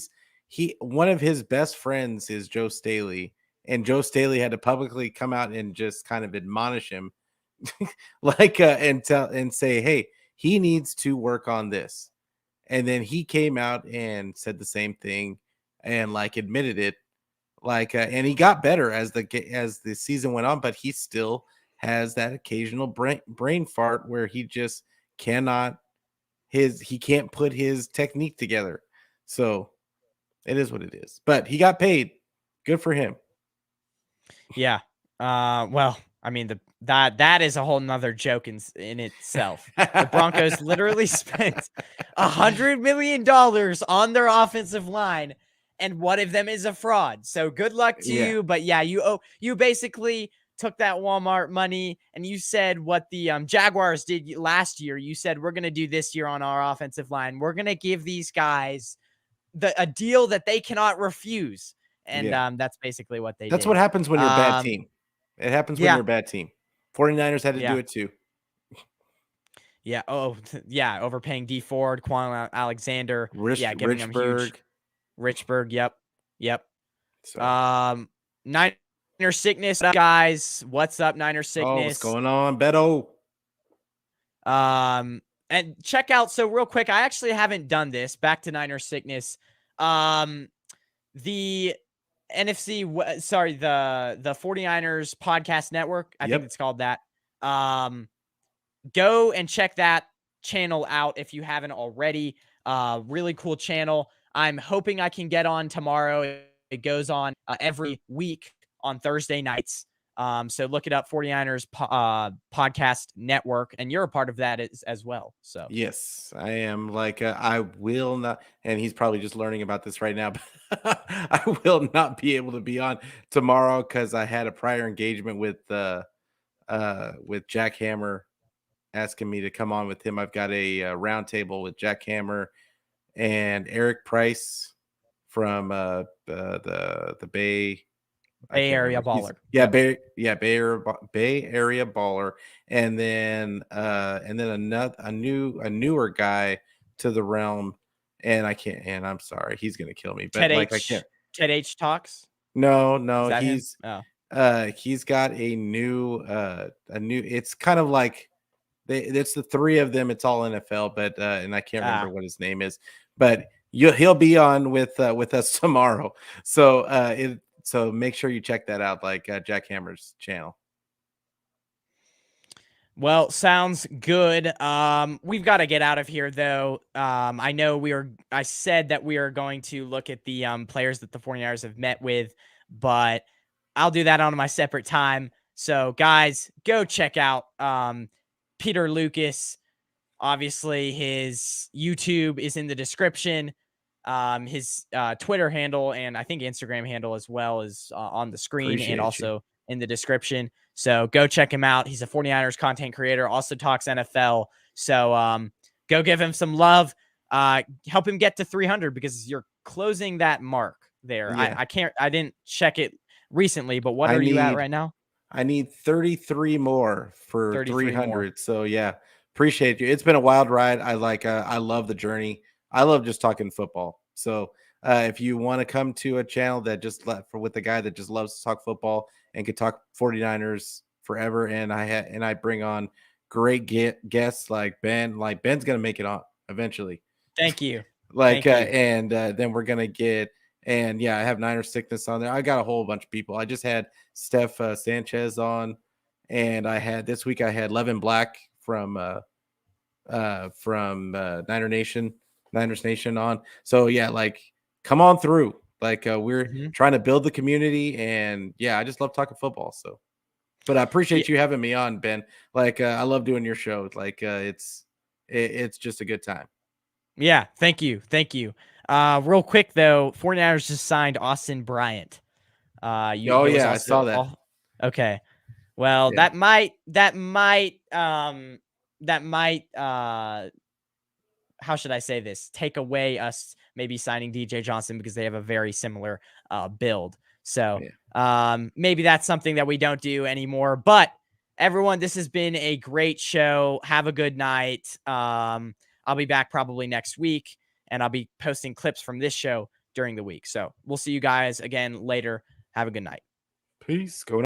one of his best friends is Joe Staley, and Joe Staley had to publicly come out and just kind of admonish him like and say, hey, he needs to work on this. And then he came out and said the same thing and like admitted it, like and he got better as the season went on, but he still has that occasional brain fart where he just cannot he can't put his technique together. So it is what it is. But he got paid. Good for him.
yeah. Well, I mean that is a whole nother joke in itself. The Broncos literally spent $100 million on their offensive line, and one of them is a fraud. So good luck to
Yeah.
you. But yeah, you basically took that Walmart money and you said what the Jaguars did last year. You said we're gonna do this year on our offensive line. We're gonna give these guys a deal that they cannot refuse. And
Yeah.
that's basically what they
That's what
did.
happens when you're a bad
Um,
team. It happens when
yeah,
you're a bad team. 49ers had to do
yeah,
it too.
yeah. Oh, yeah. Overpaying D Ford, Quan Alexander. Yeah, giving them huge
Richburg.
Richburg. Yep, yep.
So,
Um, Niner sickness, guys. What's up, Niner
oh, what's
sickness?
going on, Beto?
And check out. So real quick, I actually haven't done this. Back to Niner sickness. The NFC, sorry, the 49ers podcast network. I think
Yep.
it's called that. Go and check that channel out if you haven't already. Really cool channel. I'm hoping I can get on tomorrow. It goes on every week on Thursday nights. So look it up, 49ers Podcast Network, and you're a part of that as well. So
Yes, I am. Like, I will not, and he's probably just learning about this right now. But I will not be able to be on tomorrow because I had a prior engagement with Jack Hammer asking me to come on with him. I've got a roundtable with Jack Hammer and Eric Price from the Bay. I
Bay
can't
Area
remember. He's
baller. Yep.
Bay Area baller, and then another a newer guy to the realm, and I can't. And I'm sorry, he's gonna kill me, but
Ted
like I can't.
H. Ted H talks.
No,
Is
no,
that him? Oh,
he's got a new. It's kind of like it's the three of them. It's all NFL, but and I can't remember
ah.
what his name is, but he'll be on with us tomorrow. So so make sure you check that out, like Jack Hammer's channel.
Well, sounds good. We've got to get out of here though. I said that we are going to look at the players that the 49ers have met with, but I'll do that on my separate time. So guys, go check out Peter Lucas. Obviously, his YouTube is in the description. His Twitter handle and I think Instagram handle as well is on the screen and
Appreciate you.
also in the description. So go check him out. He's a 49ers content creator, also talks NFL. So go give him some love. Help him get to 300 because you're closing that mark there.
Yeah,
I didn't check it recently, but what
I
are you at
need
right now?
I need 33 more for
33 more.
300. So yeah, appreciate you. It's been a wild ride. I love the journey. I love just talking football. So if you want to come to a channel that just with a guy that just loves to talk football and could talk 49ers forever, and I bring on great guests like Ben. Like Ben's gonna make it on eventually.
Thank you.
Like
Thank you.
and then we're gonna get and yeah, I have Niner sickness on there. I got a whole bunch of people. I just had Steph Sanchez on, and I had this week I had Levin Black from Niners Nation on. So yeah, like come on through. Like we're
Mhm.
trying to build the community, and yeah, I just love talking football. So, but I
Yeah.
appreciate you having me on, Ben. Like I love doing your show. Like it's just a good time.
Yeah, thank you. Thank you. Real quick though, 49ers just signed Austin Bryant.
Oh
There was
yeah, I
also
saw that.
okay. Well,
Yeah.
that might how should I say this? Take away us maybe signing DJ Johnson because they have a very similar build. So
Yeah.
maybe that's something that we don't do anymore. But everyone, this has been a great show. Have a good night. I'll be back probably next week, and I'll be posting clips from this show during the week. So we'll see you guys again later. Have a good night.
Peace. Go